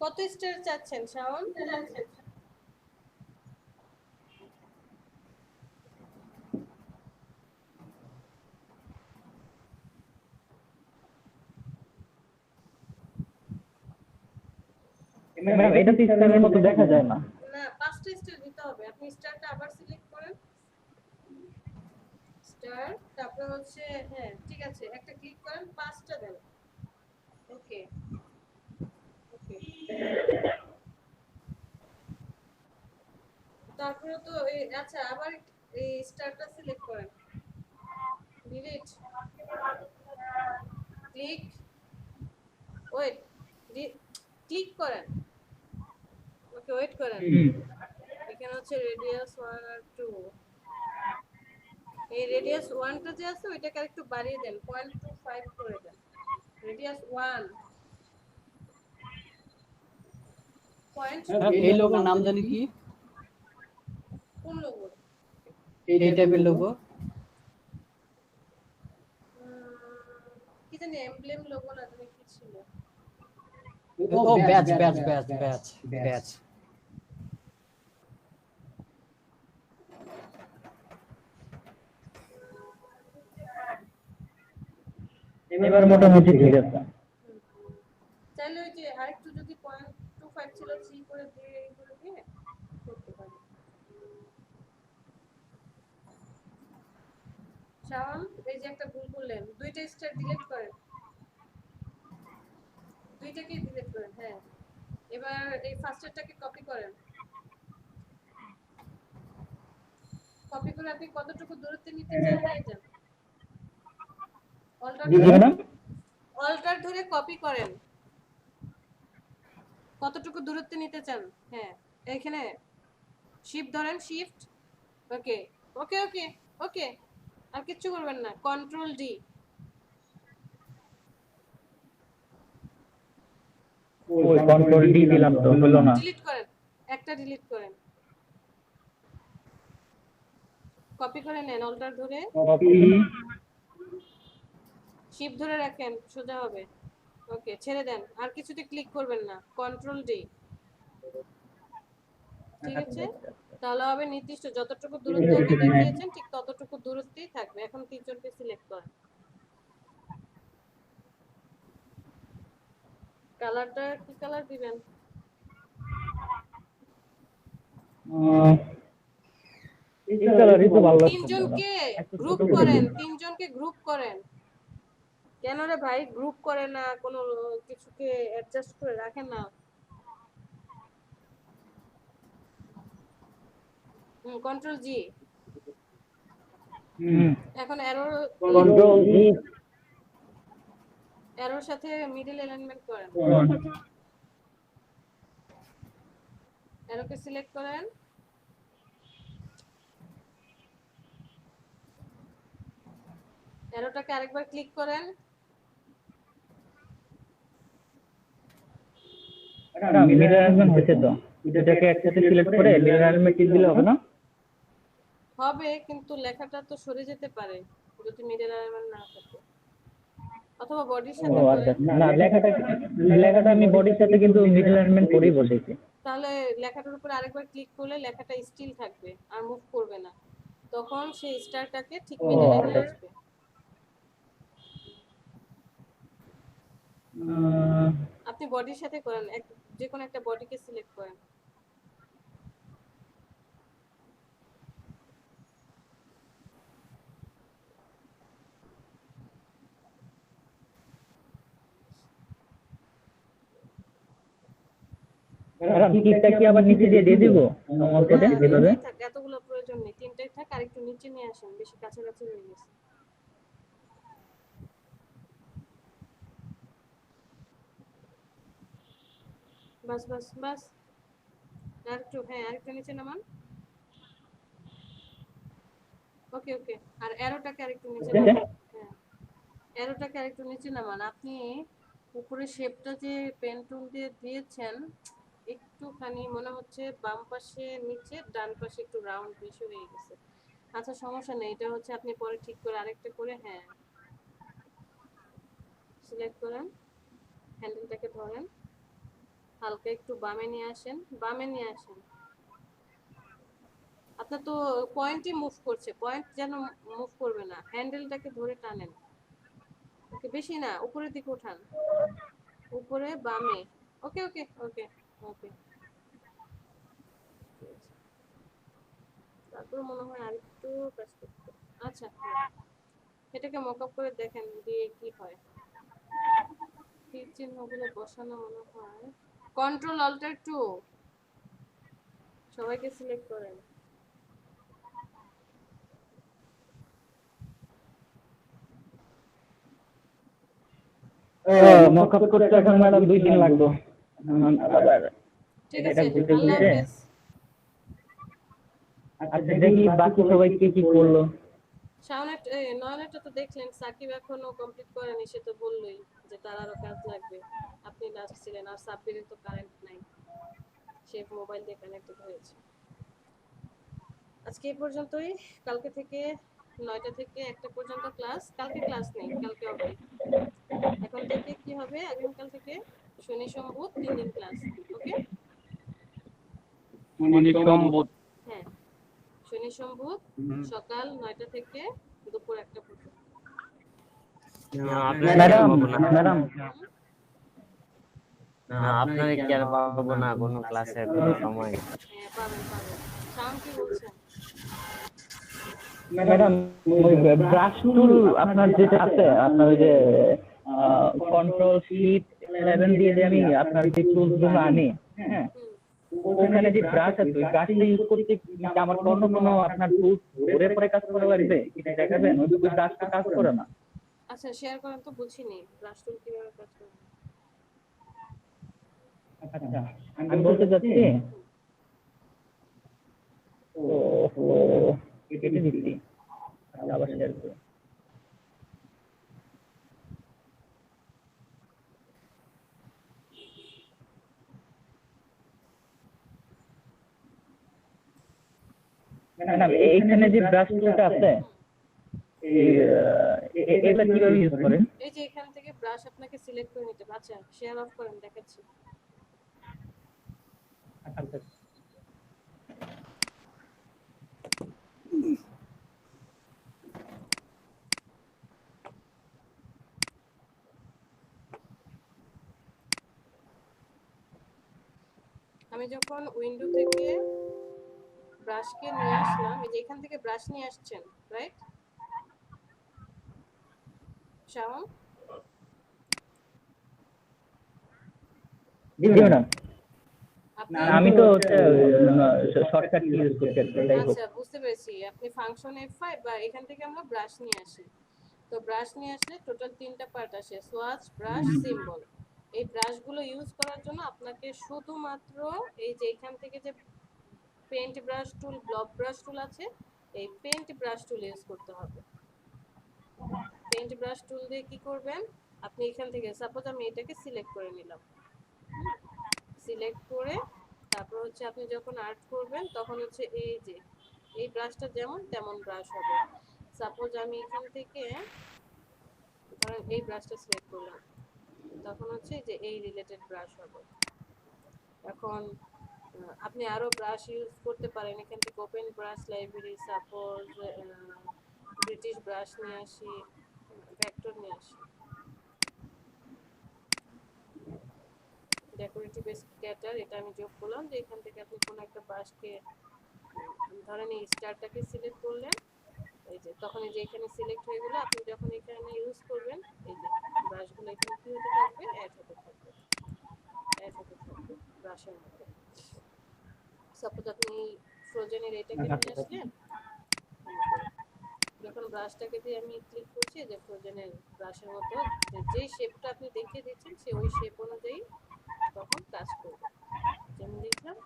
কত স্টার চাচ্ছেন শাওন? ম্যাম এটা সিস্টেমের মতো দেখা যায় না। না, 5টা স্টার দিতে হবে। আপনি স্টারটা আবার সিলেক্ট করেন, স্টার, তারপর হচ্ছে হ্যাঁ ঠিক আছে, একটা ক্লিক করেন, 5টা দেন। ওকে ওকে, তারপরে তো আচ্ছা আবার এই স্টারটা সিলেক্ট করেন, ডিলিট, ক্লিক, ওয়েট, ক্লিক করেন, ওকে ওয়েট করেন। এখানে হচ্ছে রেডিয়াস 1 আর 2, এই রেডিয়াস 1টা যে আছে ওইটাকে আরেকটু বাড়িয়ে দেন, 0.25 করে দেন। রেডিয়াস 1 পয়েন্ট, এই লোগোর নাম জানি কি? কোন লোগো? এই টাইপের লোগো। কি জানি এমব্লেম লোগো না জানি কি ছিল। ও batch batch batch batch batch. এবার মোটামুটি ঠিক আছে। চাইলে ওই যে আরেকটু যদি 0.25 ছিল 3 করে দিয়ে এই করে দিয়ে করতে পারি। শাওন, এই যে একটা ভুল করলেন, দুইটা স্টার ডিলিট করেন, দুইটাকেই ডিলিট করেন। হ্যাঁ, এবার এই ফার্স্টেরটাকে কপি করেন, কপি করে আপনি কতটুকু দূরত্বে নিতে চান নিয়ে যান। অল্টার ধরে কপি করেন, কতটুকু দূরত্বে নিতে চান। হ্যাঁ, এখানে শিফট ধরেন, শিফট, ওকে ওকে ওকে ওকে, আর কিচ্ছু করবেন না, কন্ট্রোল ডি, ওই কন্ট্রোল ডি দিলাম তো হলো না। ডিলিট করেন, একটা ডিলিট করেন, কপি করে নেন অল্টার ধরে, কপি, শিফট ধরে রাখেন, সোজা হবে। ওকে, ছেড়ে দেন, আর কিছুতে ক্লিক করবেন না, কন্ট্রোল ডি। ঠিক আছে, তাহলে হবে নির্দিষ্ট যতটুকু দূরত্ব ওকে দেখিয়েছেন ঠিক ততটুকু দূরত্বেই থাকবে। এখন তিনজনকে সিলেক্ট করেন, কালারটা কি কালার দিবেন? এই কালারই তো ভালো লাগছে। তিনজনকে গ্রুপ করেন, তিনজনকে গ্রুপ করেন। কেন রে ভাই গ্রুপ করে না, কোনো কিছুকে অ্যাডজাস্ট করে রাখেন না? কন্ট্রোল জি, এখন এরর, কন্ট্রোল জি, এরর সাথে মিডল অ্যালাইনমেন্ট করেন, এরোকে সিলেক্ট করেন, এরোটাকে আরেকবার ক্লিক করেন, মিরর অ্যালাইনমেন্ট হয়েছে তো। এটাকে একসাথে সিলেক্ট করে মিরর অ্যালাইনমেন্ট টিপ দিলে হবে না? হবে, কিন্তু লেখাটা তো সরে যেতে পারে যদি মিডল অ্যালাইনমেন্ট না থাকে, অথবা বডির ও সাথে আচ্ছা, করেন। না লেখাটা আমি বডির সাথে কিন্তু মিডল অ্যালাইনমেন্ট করেই বসেছি। তাহলে লেখাটার উপর আরেকবার ক্লিক করলে লেখাটা স্টিল থাকবে আর মুভ করবে না, তখন সেই স্টারটাকে ঠিক ও মিডলে নিয়ে আচ্ছা। আসবে। উম, আপনি বডির সাথে করেন, যে কোনো একটা বডিকে সিলেক্ট করেন। ম্যাডাম টিকটা কি আবার নিচে দিয়ে দিব নরমাল করে যেভাবে? তিনটাই থাক, এতগুলো প্রয়োজন নেই, তিনটাই থাক, আর একটু নিচে নিয়ে আসেন, বেশি কাছাকাছি হয়ে গেছে। বাস বাস বাস, আরেকটু, হ্যাঁ আরেকটু নিচে নামান। ওকে ওকে, আর অ্যারোটাকে আরেকটু নিচে নামান। হ্যাঁ, অ্যারোটাকে আরেকটু নিচে নামান। আপনি উপরে শেপটা যে পেন টুল দিয়ে দিয়েছেন, একটুখানি মনে হচ্ছে বাম পাশে নিচে, ডান পাশে একটু রাউন্ড বেশি হয়ে গেছে। আচ্ছা সমস্যা নেই, এটা হচ্ছে আপনি পরে ঠিক করে আরেকটা করে, হ্যাঁ সিলেক্ট করেন, হ্যান্ডেলটাকে ধরেন, হালকা একটু বামে নিয়ে আসেন, বামে নিয়ে আসেন। আপনার তো পয়েন্টই মুভ করছে, পয়েন্ট যেন মুভ করবে না, হ্যান্ডেলটাকে ধরে টানেন। ওকে, বেশি না, উপরের দিকে উঠান, উপরে বামে। ওকে ওকে ওকে ওকে, তারপর মনে হয় আরেকটু কাজ করতে। আচ্ছা হ্যাঁ, এটাকে মকআপ করে দেখেন দিয়ে কি হয়। তীর চিহ্নগুলো বসানো মনে হয়, কন্ট্রোল অল্টার টু, সবাইকে সিলেক্ট করেন। মকআপ করতে এখন ম্যাডাম 2 দিন লাগবে। আবার ঠিক এটা আছে, ঘুরতে আল্লাহ ঘুরতে। হাফেজ। আচ্ছা দেখি বাকি সবাই কি করলো। শাওনের নয়নেরটা তো দেখলেন, সাকিব এখনো কমপ্লিট করেনি, সে তো বললোই যে তার আরো কাজ লাগবে। আপনি লাস্ট ছিলেন, আর সাব্বিরের তো কারেন্ট নাই, সে মোবাইল দিয়ে কানেক্টেড হয়েছে। আজকে এই পর্যন্তই, কালকে থেকে 9টা থেকে 1টা পর্যন্ত ক্লাস, কালকে ক্লাস নেই, কালকে অফ। এখন থেকে কি হবে, আগামীকাল থেকে শনি সোম বুধ 3 দিন ক্লাস। ওকে, হ্যাঁ শনি সোম বুধ সকাল 9টা থেকে দুপুর 1টা পর্যন্ত। আপনার ম্যাডাম ম্যাডাম আপনার কি আর পাবো না কোনো ক্লাসের কোনো সময়? হ্যাঁ পাবেন পাবেন। শাওন কি বলছেন? ম্যাডাম ওই ব্রাশ টুল আপনার যেটা আছে, আপনার ওই যে কন্ট্রোল শিফট 11 দিয়ে যে আমি আপনার যে টুলস গুলো আনি, হ্যাঁ ওখানে যে ব্রাশ আছে ওই ব্রাশটা ইউজ করতে কি আমার কোনো আপনার টুলস ধরে পরে কাজ করা লাগবে? এটা দেখাবেন, ওই ব্রাশটা কাজ করে না। আচ্ছা শেয়ার করেন তো, বুঝিনি ব্রাশ টুল কিভাবে কাজ করে। আচ্ছা আমি বলতে চাচ্ছি, ও কেটে দিচ্ছি। আচ্ছা আবার শেয়ার করুন। ম্যাডাম এইখানে যে ব্রাশ টুলটা আছে, এগুলা কিভাবে ইউজ করেন? এই যে এখান থেকে ব্রাশ আপনাকে সিলেক্ট করে নিতে হবে। আচ্ছা শেয়ার অফ করেন, দেখাচ্ছি। আচ্ছা আমি যখন উইন্ডো থেকে ব্রাশকে নিয়ে আসলাম, এই যে এখান থেকে ব্রাশ নিয়ে আসছেন, রাইট শাওন? জি ম্যাডাম, আপনি আমি তো শর্টকাট ইউজ করতে তাই হোক। আচ্ছা বুঝতে পেরেছি, আপনি ফাংশন F5 বা এখান থেকে আমরা ব্রাশ নিয়ে আসি। তো ব্রাশ নিয়ে আসলে টোটাল 3টা পার্ট আসে, সোয়াচ, ব্রাশ, সিম্বল। এই ব্রাশগুলো ইউজ করার জন্য আপনাকে শুধুমাত্র এই যে এখান থেকে যে পেইন্ট ব্রাশ টুল, ব্লক ব্রাশ টুল আছে, এই পেইন্ট ব্রাশ টুল ইউজ করতে হবে। পেইন্ট ব্রাশ টুল দিয়ে কি করবেন, আপনি এখান থেকে সাপোজ আমি এটাকে সিলেক্ট করে নিলাম, সিলেক্ট করে তারপর হচ্ছে আপনি যখন আর্ট করবেন তখন হচ্ছে এই যে এই ব্রাশটা যেমন তেমন ব্রাশ হবে। সাপোজ আমি এখান থেকে ধরেন এই ব্রাশটা সিলেক্ট করলাম, তখন হচ্ছে যে এই রিলেটেড ব্রাশ হবে। এখন আপনি আরো ব্রাশ ইউজ করতে পারেন। এখান থেকে open brush library, suppose British brush নিয়ে আসি, ভেক্টর নিয়ে আসি, ডেকোরেটিভ স্ক্যাটার, এটা আমি যোগ করলাম। যে এখান থেকে আপনি কোনো একটা ব্রাশকে ধরেন এই স্টারটাকে সিলেক্ট করলেন, এই যে তখন এই যে এখানে সিলেক্ট হয়ে গেল। আপনি যখন এখানে ইউজ করবেন, এই যে ব্রাশগুলো এখানে কি হতে থাকবে, অ্যাড হতে থাকবে, অ্যাড হতে থাকবে ব্রাশের মধ্যে। সাপোজ আপনি ফ্রোজেনের এটাকে নিয়ে আসলেন, যখন ব্রাশটাকে দিয়ে আমি ক্লিক করছি, যে ফ্রোজেনের ব্রাশের মতো যেই শেপটা আপনি দেখিয়ে দিচ্ছেন, সে ওই শেপ অনুযায়ী তখন কাজ করবে। যেমন দেখলাম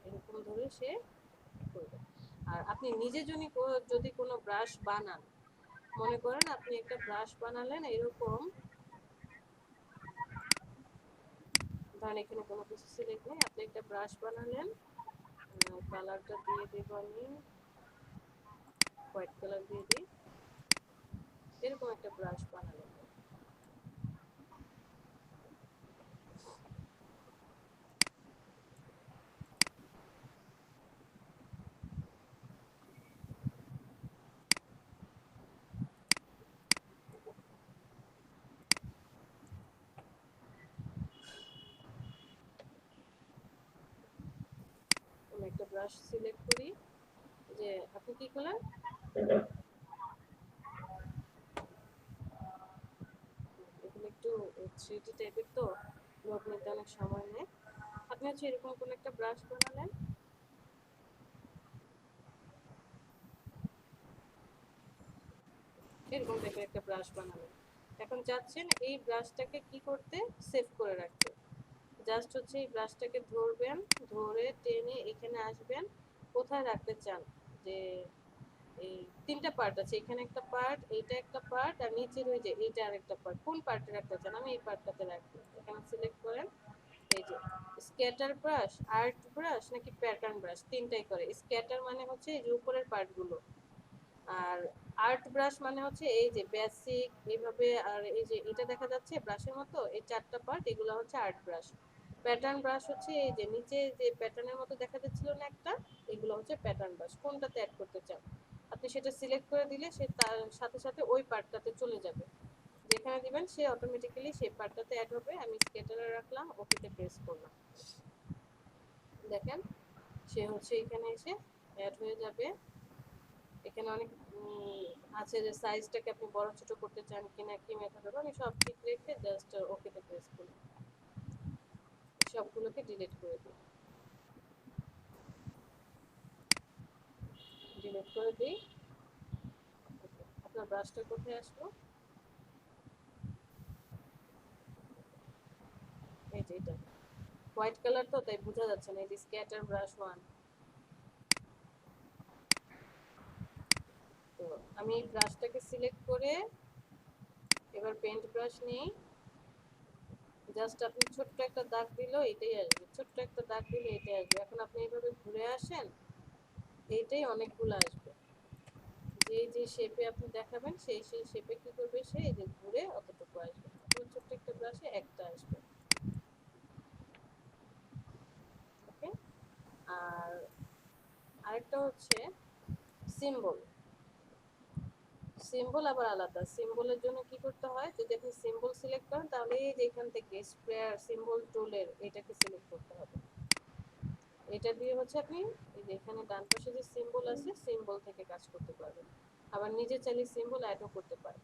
এরকম ধরে সে করবে। আর আপনি নিজে যদি কোনো ব্রাশ বানান, মনে করেন আপনি একটা ব্রাশ বানালেন এরকম, ধরেন এখানে কোনো কিছু সিলেক্ট নেই, আপনি একটা ব্রাশ বানালেন, কালারটা দিয়ে দেব আমি হোয়াইট কালার দিয়ে দিই। এরকম একটা ব্রাশ বানালেন, আমি একটা ব্রাশ সিলেক্ট করি। যে আপনি কি করলেন, এগুলো একটু 3D টাইপের তো, লোড নিতে অনেক সময় নেয়। আপনি হচ্ছে এরকম কোন একটা ব্রাশ বানালেন, এরকম টাইপের একটা ব্রাশ বানালেন। এখন চাচ্ছেন এই ব্রাশটাকে কি করতে, সেভ করে রাখতে। জাস্ট হচ্ছে এই ব্রাশটাকে ধরবেন, ধরে টেনে এখানে আসবেন, কোথায় রাখতে চান। যে এই তিনটা পার্ট আছে, এখানে একটা পার্ট, এইটা একটা পার্ট, আর নিচের ওই যে এইটা আরেকটা পার্ট, কোন পার্টে রাখতে চান, আমি এই পার্টটাতে রাখবো। এখানে সিলেক্ট করেন, এই যে স্ক্যাটার ব্রাশ, আর্ট ব্রাশ নাকি প্যাটার্ন ব্রাশ, তিনটাই করে। স্ক্যাটার মানে হচ্ছে এই যে উপরের পার্টগুলো, আর আর্ট ব্রাশ মানে হচ্ছে এই যে বেসিক এইভাবে, আর এই যে এটা দেখা যাচ্ছে ব্রাশের মতো এই চারটা পার্ট, এগুলো হচ্ছে আর্ট ব্রাশ। প্যাটার্ন ব্রাশ হচ্ছে এই যে নিচে যে প্যাটার্নের মতো দেখা যাচ্ছিল না একটা, এগুলো হচ্ছে প্যাটার্ন ব্রাশ। কোনটাতে অ্যাড করতে চান আপনি সেটা সিলেক্ট করে দিলে সে তার সাথে সাথে ওই পার্টটাতে চলে যাবে। যেখানে দিবেন সে অটোমেটিক্যালি সেই পার্টটাতে অ্যাড হবে। আমি স্কেটারে রাখলাম, ওকেতে প্রেস করলাম, দেখেন সে হচ্ছে এখানে এসে অ্যাড হয়ে যাবে। এখানে অনেক আছে যে সাইজটাকে আপনি বড় ছোট করতে চান কিনা, কি মেথড হবে, আমি সব ঠিক রেখে জাস্ট ওকেতে প্রেস করি, সবগুলোকে ডিলিট করে দিই, ডিলিট করে দিই। আপনার ব্রাশটা কোথায় আসলো, এই যে এটা হোয়াইট কালার তো তাই বোঝা যাচ্ছে না, এই যে স্ক্যাটার ব্রাশ 1। তো আমি এই ব্রাশটাকে সিলেক্ট করে এবার পেইন্ট ব্রাশ নিই, জাস্ট আপনি ছোট্ট একটা দাগ দিলেও এটাই আসবে, ছোট্ট একটা দাগ দিলে এটাই আসবে। এখন আপনি এইভাবে ঘুরে আসেন, এইটাই অনেকগুলো আসবে। যে যে শেপে আপনি দেখাবেন সেই সেই শেপে কি করবে, সে এই যে ঘুরে অতটুকু আসবে। আপনার ছোট্ট একটা ব্রাশে একটা আসবে, ওকে। আর আরেকটা হচ্ছে সিম্বল। সিম্বল আবার আলাদা। সিম্বলের জন্য কি করতে হয়, যদি আপনি সিম্বল সিলেক্ট করেন তাহলে এই যে এখান থেকে স্প্রেয়ার সিম্বল টুলের এটাকে সিলেক্ট করতে হবে। এটা দিয়ে হচ্ছে আপনি এই যে এখানে ডান পাশে যে সিম্বল আছে, সিম্বল থেকে কাজ করতে পারবেন। আবার নিজে চাইলে সিম্বল অ্যাডও করতে পারেন।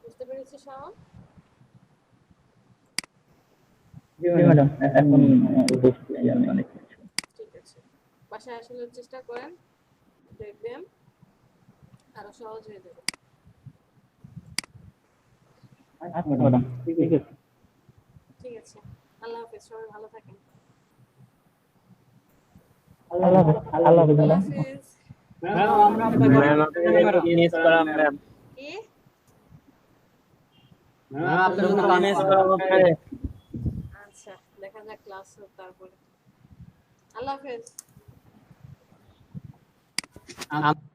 বুঝতে পেরেছি শাওন? জি ম্যাডাম, এখন বুঝতে আমি অনেক কিছু। ঠিক আছে, বাসায় আসলে চেষ্টা করেন, দেখবেন আরো সহজ হয়ে যাবে। আচ্ছা ম্যাডাম, ঠিক আছে। ঠিক আছে, আল্লাহ হাফেজ, সবাই ভালো থাকেন। আল্লাহ হাফেজ। আল্লাহ হাফেজ আল্লাহ ম্যাডাম। হাফেজ। ম্যাম আমরা আপনাকে অনেক ম্যাম আপনাকে মিস করাম ম্যাম, কি? ম্যাম আপনার জন্য মিস কাজ করাম আপনাকে। আচ্ছা, যাক ক্লাস হোক তারপরে। আল্লাহ হাফেজ। আম-